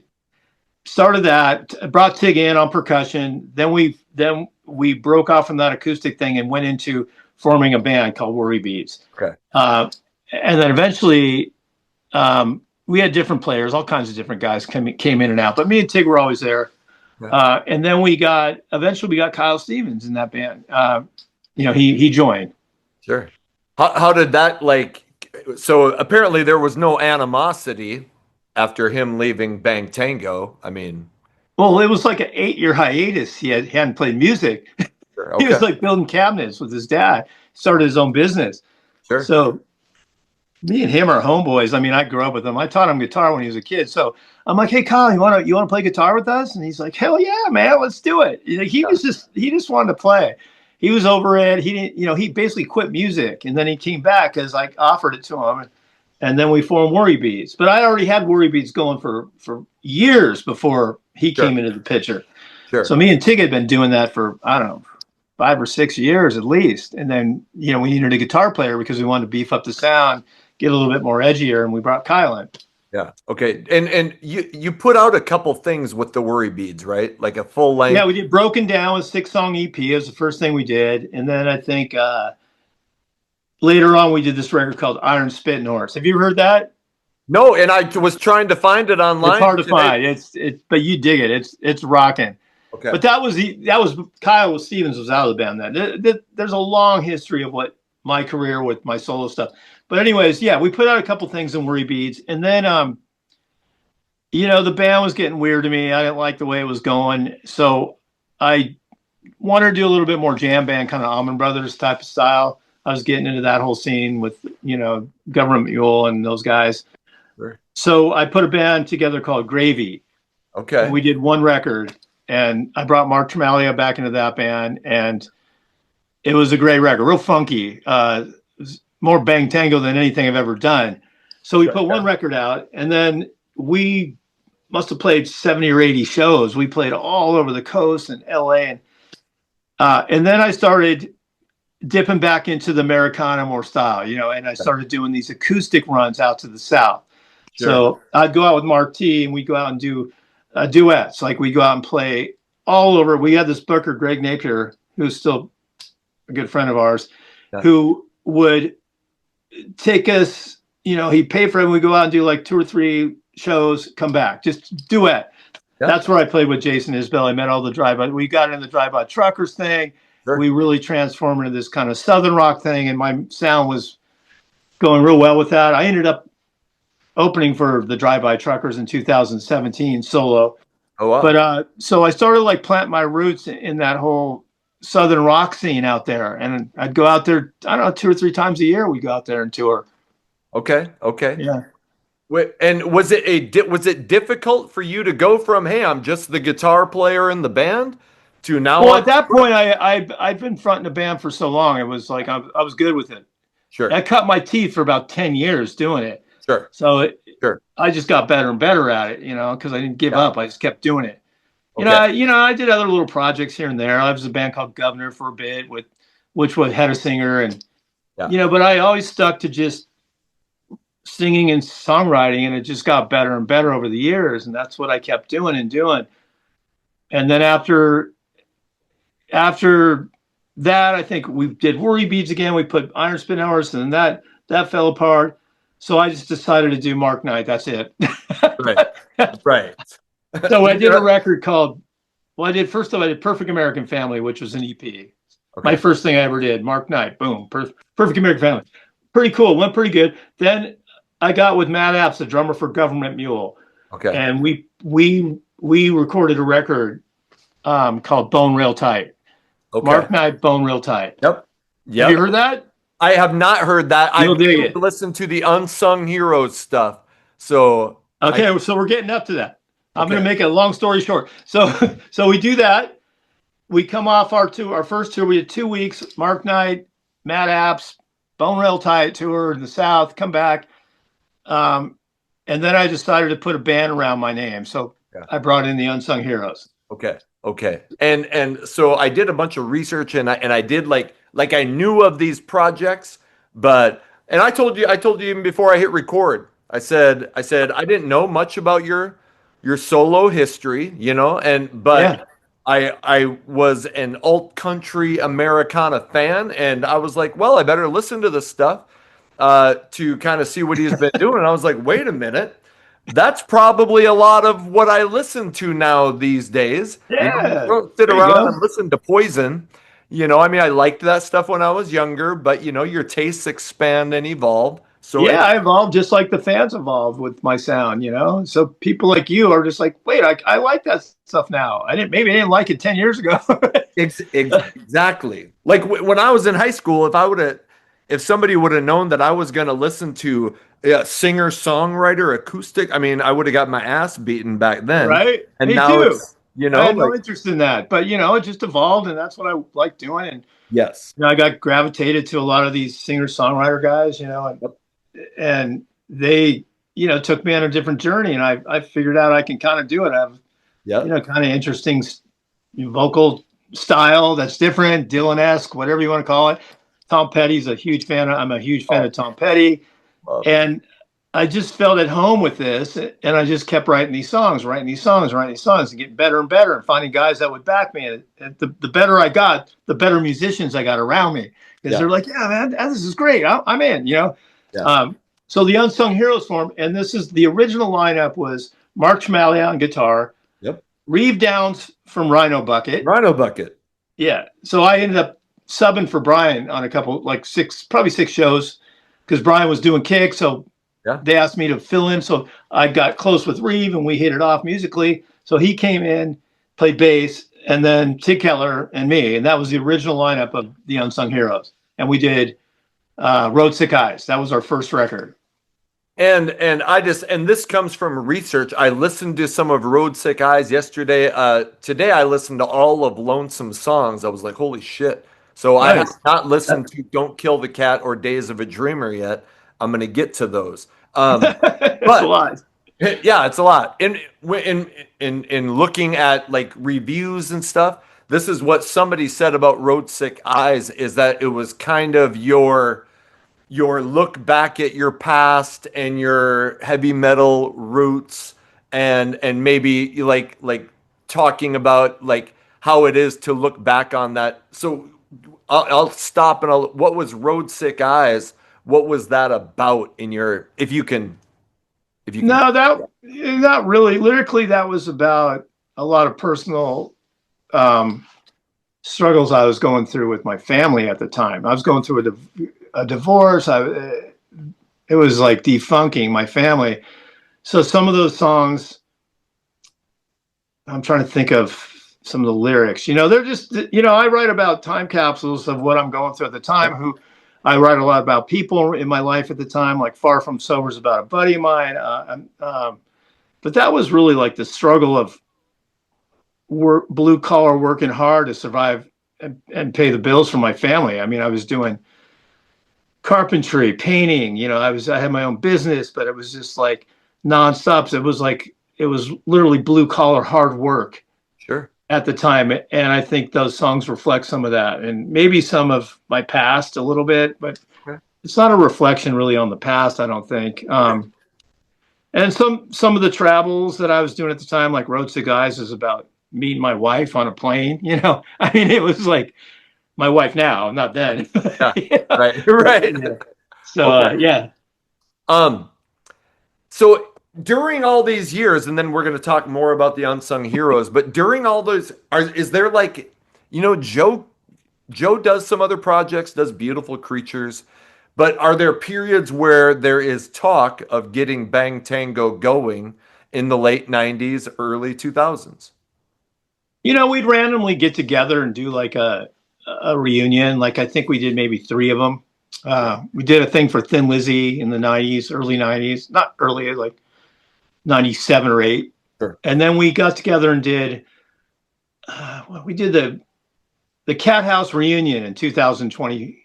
Started that, brought Tig in on percussion. Then we broke off from that acoustic thing and went into forming a band called Worry Beads. Okay. And then eventually, we had different players, all kinds of different guys came in and out, but me and Tig were always there. Yeah. And then eventually we got Kyle Stevens in that band. He joined. Sure. How did that so apparently there was no animosity after him leaving Bang Tango. I mean, well, it was like an 8-year hiatus. He hadn't played music. Sure, okay. He was like building cabinets with his dad, started his own business. Sure. So me and him are homeboys. I mean, I grew up with him. I taught him guitar when he was a kid. So I'm like, hey, Kyle, you want to play guitar with us? And he's like, hell yeah, man, let's do it. He just wanted to play. He was over it. He didn't, he basically quit music, and then he came back because I offered it to him, and then we formed Worry Beads. But I already had Worry Beads going for years before he came into the picture. Sure. So me and Tig had been doing that for, I don't know, 5 or 6 years at least. And then, we needed a guitar player because we wanted to beef up the sound, get a little bit more edgier, and we brought Kyle in. Yeah. Okay. And you put out a couple things with the Worry Beads, right? Like a full length. Yeah, we did Broken Down, a 6-song EP. It was the first thing we did. And then I think later on we did this record called Iron Spitting Horse. Have you heard that? No, and I was trying to find it online. It's hard to find. But you dig it. It's rocking. Okay. But that was Kyle Stevens was out of the band then. There's a long history of what my career with my solo stuff. But anyways, yeah, we put out a couple things in Worry Beads, and then the band was getting weird to me. I didn't like the way it was going, so I wanted to do a little bit more jam band, kind of Allman Brothers type of style. I was getting into that whole scene with Government Mule and those guys. Sure. So I put a band together called Gravy. Okay. And we did one record, and I brought Mark Tremalia back into that band, and It was a great record, real funky. More bang tango than anything I've ever done. So we put one record out, and then we must have played 70 or 80 shows. We played all over the coast and LA, and then I started dipping back into the Americana more style, and I started doing these acoustic runs out to the South. Sure. So I'd go out with Mark T and we'd go out and do duets. Like we go out and play all over. We had this booker, Greg Napier, who's still a good friend of ours, who would take us, he'd pay for it. And we go out and do like 2 or 3 shows, come back, just duet. Yeah. That's where I played with Jason Isbell. I met all the drive-by. We got in the drive-by truckers thing. Sure. We really transformed into this kind of Southern rock thing, and my sound was going real well with that. I ended up opening for the drive-by truckers in 2017 solo. Oh, wow. But so I started like planting my roots in that whole Southern rock scene out there, and I'd go out there, I don't know, 2 or 3 times a year. We go out there and tour. Okay. Yeah. Wait, and was it difficult for you to go from, hey, I'm just the guitar player in the band, to now? Well, at that point, I'd been fronting a band for so long. It was like I was good with it. Sure. I cut my teeth for about 10 years doing it. Sure. So sure. I just got better and better at it, because I didn't give up. I just kept doing it. Okay. I did other little projects here and there. I was a band called Governor for a bit, which had a singer, and but I always stuck to just singing and songwriting, and it just got better and better over the years, and that's what I kept doing. And then after that, I think we did Worry Beads again. We put Iron Spin Hours, and then that fell apart. So I just decided to do Mark Knight. That's it. Right. So I did a record called, I did Perfect American Family, which was an EP. Okay. My first thing I ever did, Mark Knight, boom, Perfect American Family. Pretty cool, went pretty good. Then I got with Matt Apps, the drummer for Government Mule. Okay. And we recorded a record called Bone Real Tight. Okay. Mark Knight, Bone Real Tight. Yep. Have you heard that? I have not heard that. I listened to the Unsung Heroes stuff. So okay, so we're getting up to that. I'm going to make a long story short. So we do that. We come off our first tour. We had 2 weeks. Mark Knight, Matt Apps, Bone Rail Tight tour in the South. Come back, and then I decided to put a band around my name. So I brought in the Unsung Heroes. Okay. And so I did a bunch of research, and I did like I knew of these projects, and I told you even before I hit record. I said I didn't know much about your solo history, but I was an alt country Americana fan, and I was like, well, I better listen to this stuff to kind of see what he's been doing. And I was like, wait a minute, that's probably a lot of what I listen to now these days. Yeah, you don't sit around and listen to Poison. I liked that stuff when I was younger, but your tastes expand and evolve. So I evolved just like the fans evolved with my sound, So people like you are just like, wait, I like that stuff now. Maybe I didn't like it 10 years ago. Exactly. Like when I was in high school, if somebody would have known that I was going to listen to singer songwriter acoustic, I would have got my ass beaten back then. Right. And Me now too. it's, I had no interest in that, but it just evolved, and that's what I like doing. And yes, I got gravitated to a lot of these singer songwriter guys, and they, took me on a different journey, and I figured out I can kind of do it. I have, kind of interesting vocal style that's different, Dylan-esque, whatever you want to call it. Tom Petty's a huge fan. I'm a huge fan of Tom Petty, and I just felt at home with this, and I just kept writing these songs, and getting better and better, and finding guys that would back me. And the better I got, the better musicians I got around me, because they're like, yeah, man, this is great. I'm in, So the Unsung Heroes formed, and this is the original lineup was Mark Chmalia on guitar. Yep. Reeve Downs from Rhino Bucket. Yeah. So I ended up subbing for Brian on a couple, probably six shows, because Brian was doing kicks. So they asked me to fill in. So I got close with Reeve, and we hit it off musically. So he came in, played bass, and then Tig Kettler and me. And that was the original lineup of the Unsung Heroes. And we did Road Sick Eyes. That was our first record. And this comes from research. I listened to some of Road Sick Eyes yesterday. Today I listened to all of Lonesome Songs. I was like, holy shit, So I have Nice. not listened to "Don't Kill the Cat" or "Days of a Dreamer" yet. I'm going to get to those. That's a But lot. yeah, it's a lot. In looking at like reviews and stuff, this is what somebody said about Road Sick Eyes, is that it was kind of your look back at your past and your heavy metal roots, and maybe like talking about like how it is to look back on that. So I'll stop and what was Road Sick Eyes? What was that about in your, if you can. No, that not really. Lyrically, that was about a lot of personal um, struggles I was going through with my family at the time. I was going through a divorce. It was like defunking my family. So some of those songs, I'm trying to think of some of the lyrics. They're just, I write about time capsules of what I'm going through at the time. Who I write a lot about people in my life at the time, like Far From Sober is about a buddy of mine. But that was really like the struggle of blue collar, working hard to survive and pay the bills for my family. I mean, I was doing carpentry, painting. I had my own business, but it was just like nonstop. It was literally blue collar, hard work Sure. at the time. And I think those songs reflect some of that, and maybe some of my past a little bit, but Okay. it's not a reflection really on the past, I don't think. And some of the travels that I was doing at the time, like Road to Guys, is about meeting my wife on a plane. I mean, it was like my wife now, not then. Yeah. Yeah. Right. Right. Yeah. So Okay. yeah. Um, so during all these years, and then we're going to talk more about the unsung heroes, but during all those, is there like, Joe does some other projects, does Beautiful Creatures, but are there periods where there is talk of getting Bang Tango going in the late 90s, early 2000s? We'd randomly get together and do like a reunion. Like I think we did maybe three of them. We did a thing for Thin Lizzy in the '90s, early '90s, not early, like '97 or '8. Sure. And then we got together and did. We did the Cat House reunion in 2020.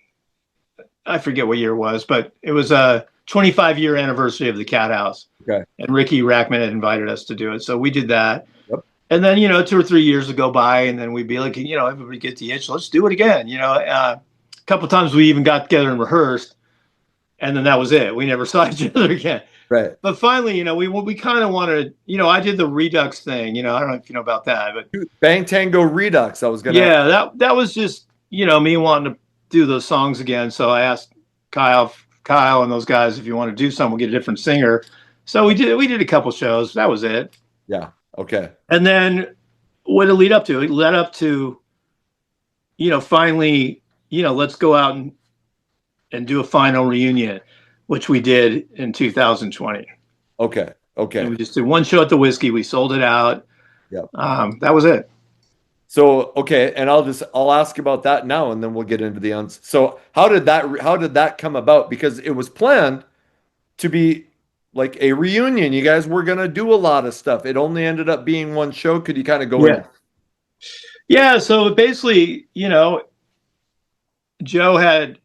I forget what year it was, but it was a 25-year anniversary of the Cat House. Okay. And Ricky Rackman had invited us to do it, so we did that. Yep. And then 2 or 3 years would go by, and then we'd be like, everybody get the itch. Let's do it again. A couple of times we even got together and rehearsed, and then that was it. We never saw each other again. Right. But finally, we kind of wanted. I did the Redux thing. I don't know if you know about that, but Bang Tango Redux. I was gonna. yeah, that was just me wanting to do those songs again. So I asked Kyle and those guys, if you want to do something, we'll get a different singer. So we did a couple shows. That was it. Yeah. Okay. And then what did it lead up to? It led up to, finally, let's go out and do a final reunion, which we did in 2020. Okay. Okay. And we just did one show at the Whiskey. We sold it out. Yep. That was it. So, okay, and I'll ask about that now, and then we'll get into the uns. So how did that come about? Because it was planned to be like a reunion. You guys were gonna do a lot of stuff. It only ended up being one show. Could you kind of go in? Yeah. So basically, Joe had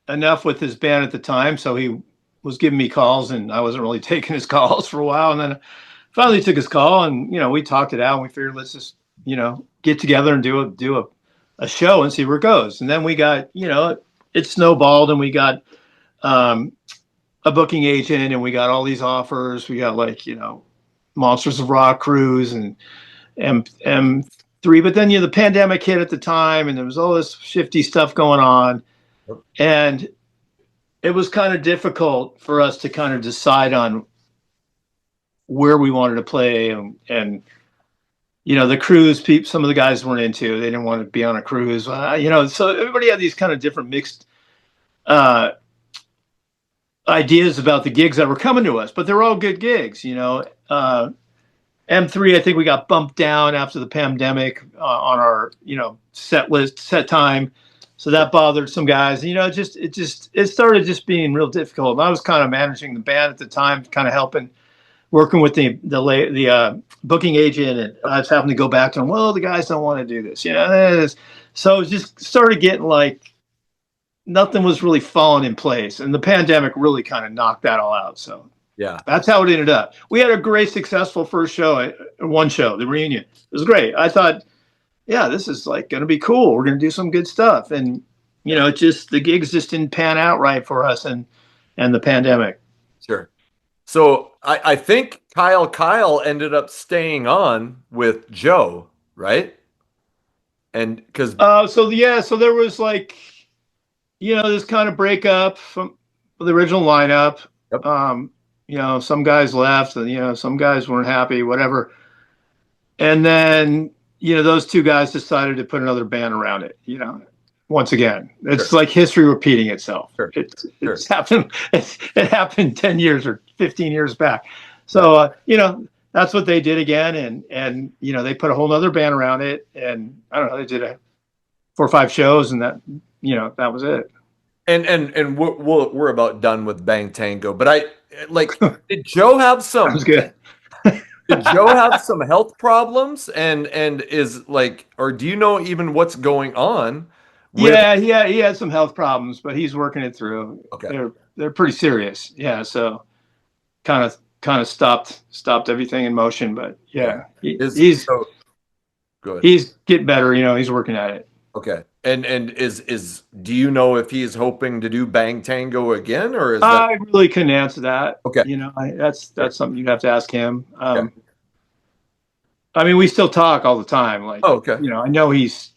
enough with his band at the time, so he was giving me calls, and I wasn't really taking his calls for a while. And then finally took his call, and we talked it out, and we figured let's just get together and do a show and see where it goes. And then we got it snowballed, and we got a booking agent, and we got all these offers. We got like Monsters of Rock cruise and M3, but then the pandemic hit at the time, and there was all this shifty stuff going on, and it was kind of difficult for us to kind of decide on where we wanted to play, and the cruise some of the guys weren't into. They didn't want to be on a cruise, so everybody had these kind of different mixed ideas about the gigs that were coming to us, but they're all good gigs. M3, I think we got bumped down after the pandemic on our set time, so that bothered some guys. It started just being real difficult. And I was kind of managing the band at the time, kind of working with the booking agent, and I was having to go back to them. Well, the guys don't want to do this, So it just started getting like nothing was really falling in place, and the pandemic really kind of knocked that all out. So Yeah. that's how it ended up. We had a great, successful first show, one show, the reunion. It was great. I thought, yeah, this is like going to be cool. We're going to do some good stuff, and it just the gigs just didn't pan out right for us, and the pandemic. Sure. So I think Kyle ended up staying on with Joe, right? And because So there was like, this kind of breakup from the original lineup. Yep. Some guys left, and some guys weren't happy, whatever. And then those two guys decided to put another band around it. Once again, it's like history repeating itself. Sure. It's happened. It happened 10 years or 15 years back. So that's what they did again, and they put a whole other band around it, and I don't know, they did 4 or 5 shows, and that that was it. And we're about done with Bang Tango, but did Joe have some? That was good. Did Joe have some health problems, and is like, or do you know even what's going on? Yeah, he had some health problems, but he's working it through. Okay. They're pretty serious. Yeah, so kind of stopped everything in motion, but yeah, he's good. He's getting better. He's working at it. Okay. And is do you know if he's hoping to do Bang Tango again, or is I really couldn't answer that. Okay. That's something you'd have to ask him. Okay. I mean, we still talk all the time. Like, okay. I know he's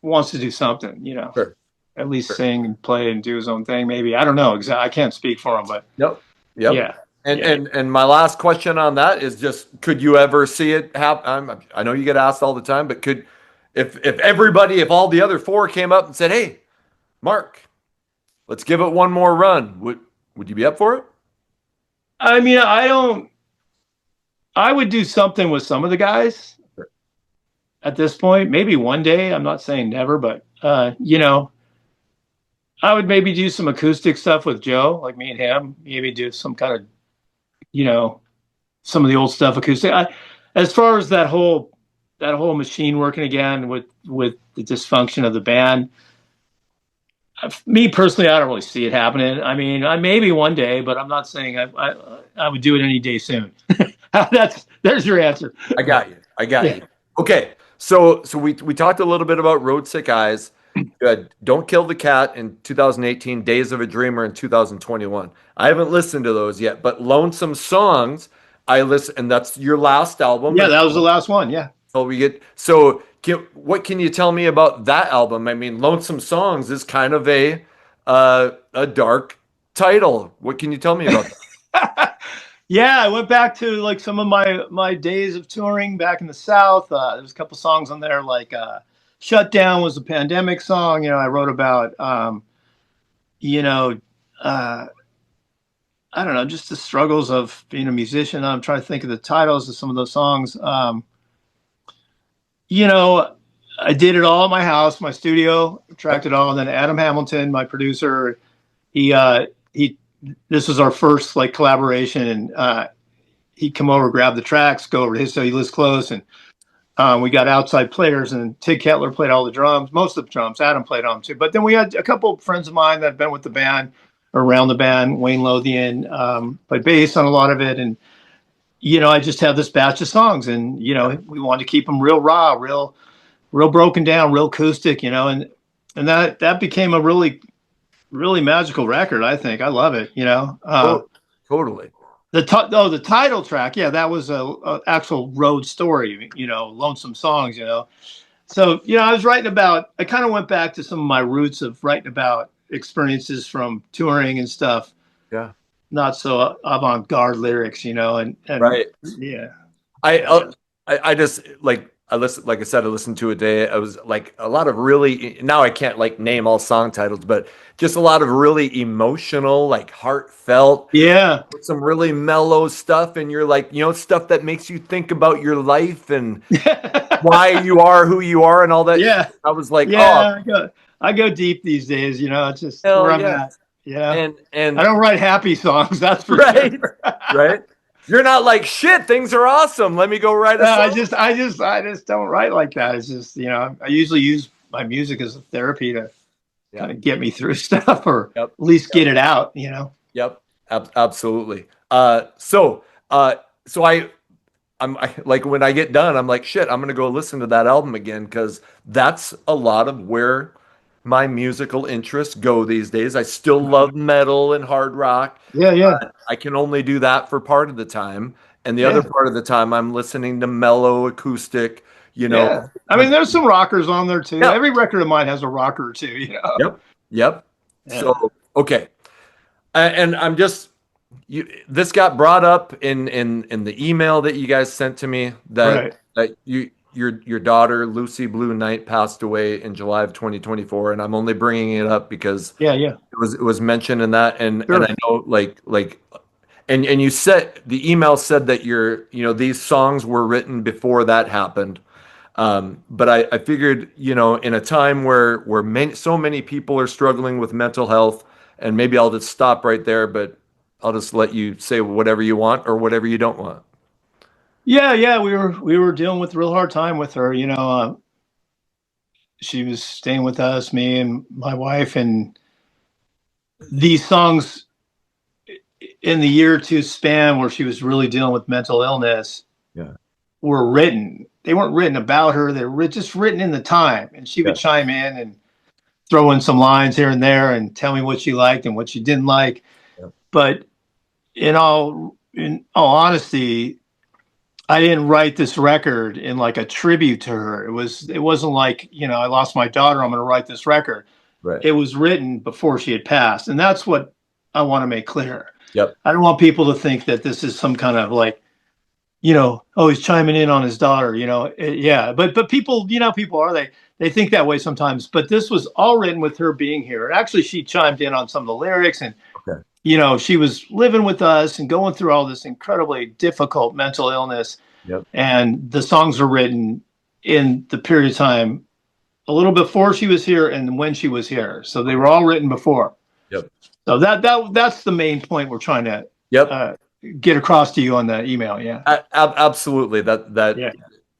wants to do something. Sure. At least sing and play and do his own thing. Maybe, I don't know exactly. I can't speak for him, but Yep. Yeah. And my last question on that is just, could you ever see it happen? I know you get asked all the time, but if all the other 4 came up and said, "Hey, Mark, let's give it one more run," would you be up for it? I mean, I would do something with some of the guys at this point. Maybe one day. I'm not saying never, but I would maybe do some acoustic stuff with Joe, like me and him. Maybe do some kind of, some of the old stuff acoustic. As far as that whole machine working again with the dysfunction of the band, me personally, I don't really see it happening. I mean, maybe one day, but I'm not saying I would do it any day soon. There's your answer. I got you. Okay, so we talked a little bit about Road Sick Eyes. Don't Kill the Cat in 2018, Days of a Dreamer in 2021. I haven't listened to those yet, but Lonesome Songs, I listen, and that's your last album. Yeah, that was the last one. Yeah. What can you tell me about that album? I mean, Lonesome Songs is kind of a dark title. What can you tell me about that? Yeah, I went back to like some of my days of touring back in the South. There's a couple songs on there, like Shutdown was a pandemic song. I wrote about, I don't know, just the struggles of being a musician. I'm trying to think of the titles of some of those songs. I did it all in my house, my studio, tracked it all. And then Adam Hamilton, my producer, this was our first like collaboration, and he'd come over, grab the tracks, go over to his studio, he lives close, and we got outside players, and Tig Kettler played all the drums, most of the drums. Adam played on them too. But then we had a couple of friends of mine that had been with the band, or around the band. Wayne Lothian played bass on a lot of it, and I just had this batch of songs, and we wanted to keep them real raw, real broken down, real acoustic, and that became a really, really magical record. I think I love it. Totally. The title track, yeah, that was a actual road story, Lonesome Songs, So, I was writing about, I kind of went back to some of my roots of writing about experiences from touring and stuff. Yeah. Not so avant-garde lyrics, and right. Yeah. I just I listened to it today. I was like a lot of really, now I can't like name all song titles, but just a lot of really emotional, like heartfelt, with some really mellow stuff. And you're like, stuff that makes you think about your life and why you are who you are and all that. Yeah. I was like, I go deep these days, it's just where I'm at. Yeah. And I don't write happy songs. That's for sure. Right. You're not like, shit, things are awesome, let me go write a song. I just don't write like that. It's just, I usually use my music as a therapy to Yeah. kind of get me through stuff, or Yep. at least get it out, you know? Yep. Absolutely. So like when I get done, I'm like, shit, I'm gonna go listen to that album again because that's a lot of where my musical interests go these days. I still love metal and hard rock. Yeah, yeah, I can only do that for part of the time, and the other yeah, part of the time, I'm listening to mellow acoustic. You know, yeah. I mean, there's some rockers on there too. yeah, Every record of mine has a rocker or two, you know? yep, yep. Yeah, So okay, and I'm just this got brought up in the email that you guys sent to me that right. your daughter Lucy Blue Knight passed away in July of 2024, and I'm only bringing it up because Yeah, yeah, it was mentioned in that, and sure. I know like and you said the email said that these songs were written before that happened. But I figured, in a time where so many people are struggling with mental health, and maybe I'll just stop right there, but I'll just let you say whatever you want or whatever you don't want. Yeah, yeah. We were dealing with a real hard time with her. You know, she was staying with us, me and my wife, and these songs in the year or two span where she was really dealing with mental illness Yeah. were written. They weren't written about her. They were just written in the time, and she would Yeah. chime in and throw in some lines here and there and tell me what she liked and what she didn't like. Yeah. But in all honesty, I didn't write this record in like a tribute to her. It wasn't like, I lost my daughter, I'm going to write this record. Right. It was written before she had passed, and that's what I want to make clear. Yep. I don't want people to think that this is some kind of like, oh, he's chiming in on his daughter, yeah. But people, people are, they think that way sometimes. But this was all written with her being here. And actually, she chimed in on some of the lyrics, and Okay. she was living with us and going through all this incredibly difficult mental illness. Yep. And the songs were written in the period of time a little before she was here and when she was here. So they were all written before. Yep. So that's the main point we're trying to Yep. get across to you on the email. Yeah. Absolutely. That Yeah.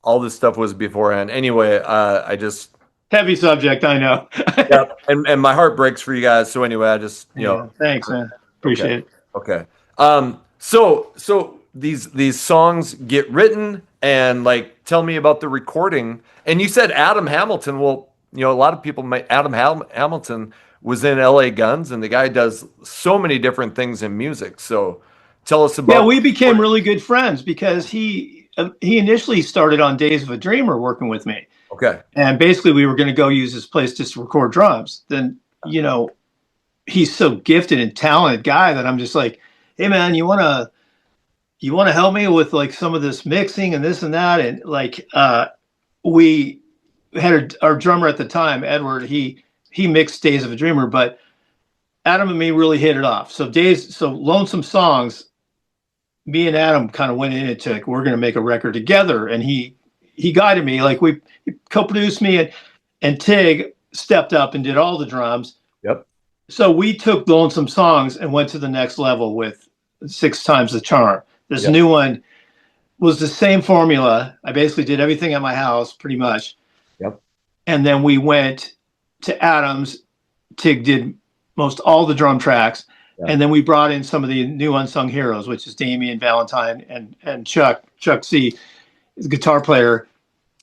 all this stuff was beforehand. Anyway, I just Heavy subject, I know. yeah, and my heart breaks for you guys. So anyway, I just Yeah, thanks, man. Appreciate it. Okay. So these songs get written, and like tell me about the recording. And you said Adam Hamilton. Well, a lot of people might Hamilton was in LA Guns, and the guy does so many different things in music. So tell us about. Yeah, we became really good friends because he initially started on Days of a Dreamer working with me. Okay. And basically we were going to go use his place just to record drums. Then, he's so gifted and talented guy that I'm just like, hey man, you want to help me with like some of this mixing and this and that. And like, we had our drummer at the time, Edward, he mixed Days of a Dreamer, but Adam and me really hit it off. So Lonesome Songs, me and Adam kind of went into like, we're going to make a record together. And he guided me, like he co-produced me, and Tig stepped up and did all the drums. Yep. So we took Lonesome Songs and went to the next level with 6 Times the Charm. This new one was the same formula. I basically did everything at my house pretty much. Yep. And then we went to Adam's. Tig did most all the drum tracks. Yep. And then we brought in some of the new unsung heroes, which is Damian Valentine and Chuck C, the guitar player.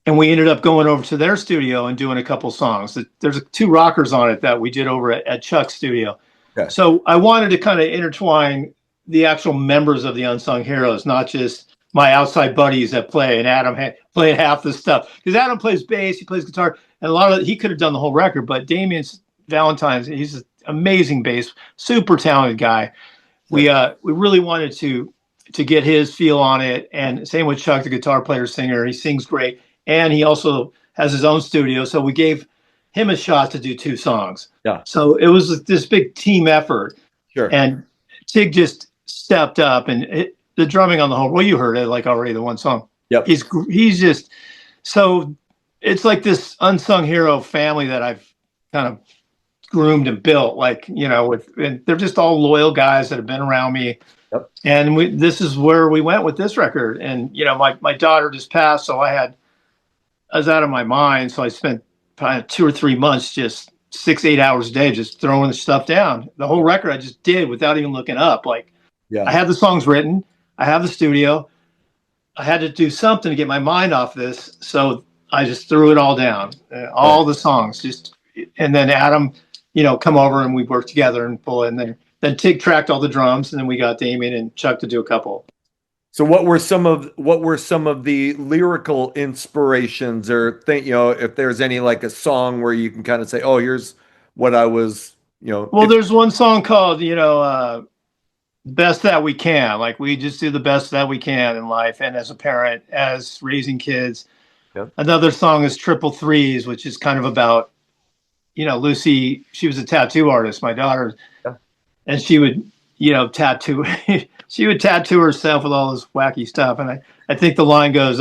And we ended up going over to their studio and doing a couple songs. There's 2 rockers on it that we did over at Chuck's studio. Okay. So I wanted to kind of intertwine the actual members of the Unsung Heroes, not just my outside buddies that play, and Adam played half the stuff. Because Adam plays bass, he plays guitar, and he could have done the whole record, but Damian Valentine, he's an amazing bass, super talented guy. Yeah. We really wanted to get his feel on it, and same with Chuck, the guitar player, singer. He sings great. And he also has his own studio. So we gave him a shot to do 2 songs. Yeah. So it was this big team effort. Sure. And Tig just stepped up, and the drumming on the whole, well, you heard it like already, the one song. Yep. He's just, so it's like this unsung hero family that I've kind of groomed and built, like, and they're just all loyal guys that have been around me. Yep. And this is where we went with this record. And, my daughter just passed. So I was out of my mind. So I spent probably 2 or 3 months, just 6, 8 hours a day, just throwing the stuff down. The whole record I just did without even looking up. Like I Yeah. had the songs written, I have the studio. I had to do something to get my mind off this, so I just threw it all down, Right. all the songs, just and then Adam, come over and we worked together and pull it. And then Tig tracked all the drums, and then we got Damien and Chuck to do a couple. So what were some of the lyrical inspirations or think, if there's any like a song where you can kind of say, oh, here's what I was, Well, there's one song called, "Best That We Can." Like we just do the best that we can in life, and as a parent, as raising kids. yeah, Another song is "Triple Threes," which is kind of about, Lucy. She was a tattoo artist, my daughter, yeah, and she would, tattoo. She would tattoo herself with all this wacky stuff, and I think the line goes,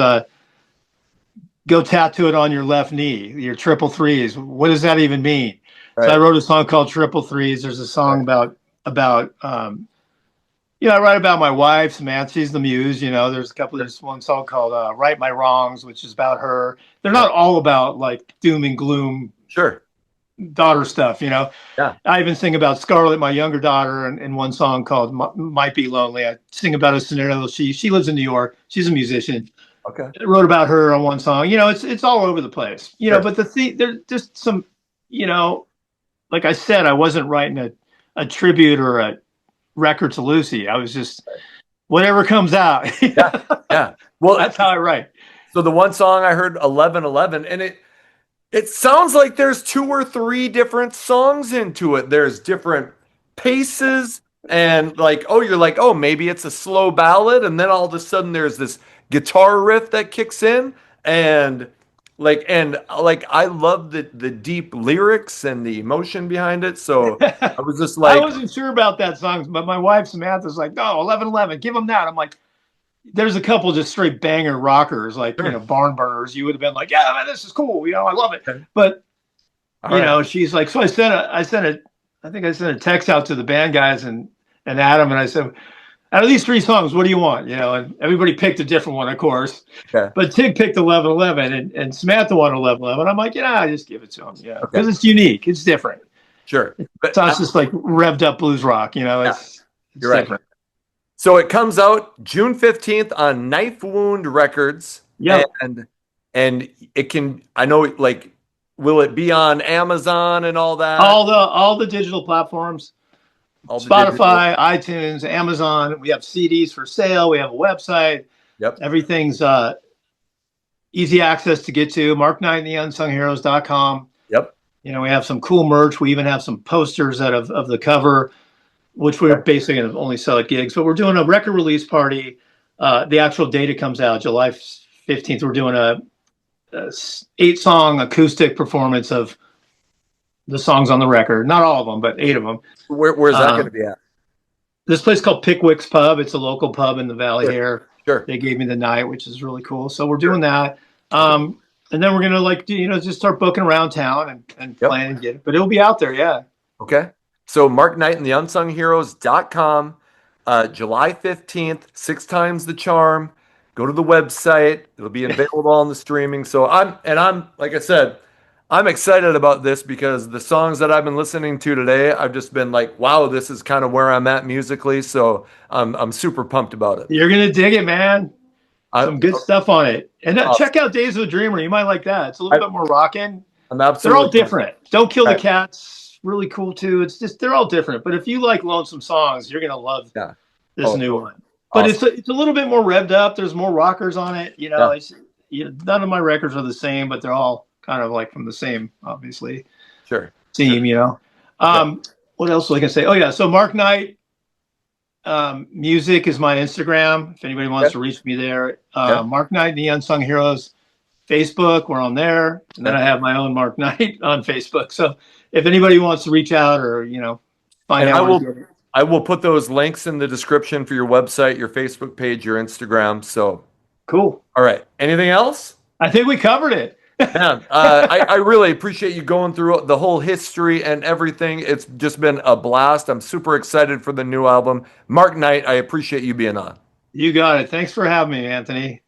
"Go tattoo it on your left knee. Your triple threes." What does that even mean? So I right, wrote a song called "Triple Threes." There's a song right, about I write about my wife, Samantha. She's the muse. There's a couple. There's one song called "Right My Wrongs," which is about her. They're yeah, not all about like doom and gloom sure, daughter stuff. yeah, I even sing about Scarlett, my younger daughter, in one song called "Might Be Lonely." I sing about a scenario. She lives in New York. She's a musician. okay, I wrote about her on one song. It's all over the place. sure, But there's just some. Like I said, I wasn't writing a tribute or a record to Lucy. I was just whatever comes out. yeah, yeah. Well, That's how I write. so the one song I heard, 1111, and it sounds like there's two or three different songs into it. There's different paces, and like, oh, you're like, oh, maybe it's a slow ballad, and then all of a sudden there's this guitar riff that kicks in, and I love the deep lyrics and the emotion behind it. So I was just I like, wasn't sure about that song, but my wife Samantha's like, "No, 1111, give them that." I'm like, "There's a couple just straight banger rockers, like sure, barn burners. You would have been like, yeah, man, this is cool. I love it." okay, But all right, she's like, so I think I sent a text out to the band guys and Adam, and I said, out of these three songs, what do you want? And everybody picked a different one, of course. okay, But Tig picked 1111, and Samantha wanted 1111. I'm like, I just give it to him, okay, because it's unique, it's different. sure. It's But not just like revved up blues rock, yeah, it's you're right. different. So it comes out June 15th on Knife Wound Records. Yep. And it can, I know, like, will it be on Amazon and all that? All the digital platforms, All the digital. Spotify, iTunes, Amazon. We have CDs for sale. We have a website. Yep. Everything's easy access to get to. MarkKnight and the UnsungHeroes.com. Yep. We have some cool merch. We even have some posters of the cover, which we're Okay. basically going to only sell at gigs. But we're doing a record release party. The actual date it comes out, July 15th. We're doing a 8-song acoustic performance of the songs on the record. Not all of them, but 8 of them. Where's that going to be at? This place called Pickwick's Pub. It's a local pub in the valley Sure. here. Sure. They gave me the night, which is really cool. So we're doing that. And then we're gonna just start booking around town and Yep. plan and get it. But it'll be out there, yeah. Okay. So Mark Knight and the UnsungHeroes.com, July 15th, 6 times the charm. Go to the website. It'll be available on the streaming. So I'm like I said, I'm excited about this because the songs that I've been listening to today, I've just been like, wow, this is kind of where I'm at musically. So I'm super pumped about it. You're gonna dig it, man. I, Some good stuff on it. And Awesome. check out Days of a Dreamer. You might like that. It's a little bit more rocking. I'm They're absolutely all different. Don't Kill the Right. Cats. Really cool too. It's just they're all different. But if you like lonesome songs, you're gonna love Yeah. this Oh, new one. But awesome. it's a little bit more revved up. There's more rockers on it. Yeah. None of my records are the same, but they're all kind of like from the same, obviously, Sure. team. What else was I gonna say? Oh yeah, so Mark Knight music is my Instagram. If anybody wants Okay. to reach me there, Okay. Mark Knight and the Unsung Heroes Facebook. We're on there, and then Okay. I have my own Mark Knight on Facebook. So if anybody wants to reach out or find And out, where to get it. I will put those links in the description for your website, your Facebook page, your Instagram. So, Cool. all right. Anything else? I think we covered it. Man, I really appreciate you going through the whole history and everything. It's just been a blast. I'm super excited for the new album. Mark Knight, I appreciate you being on. You got it. Thanks for having me, Anthony.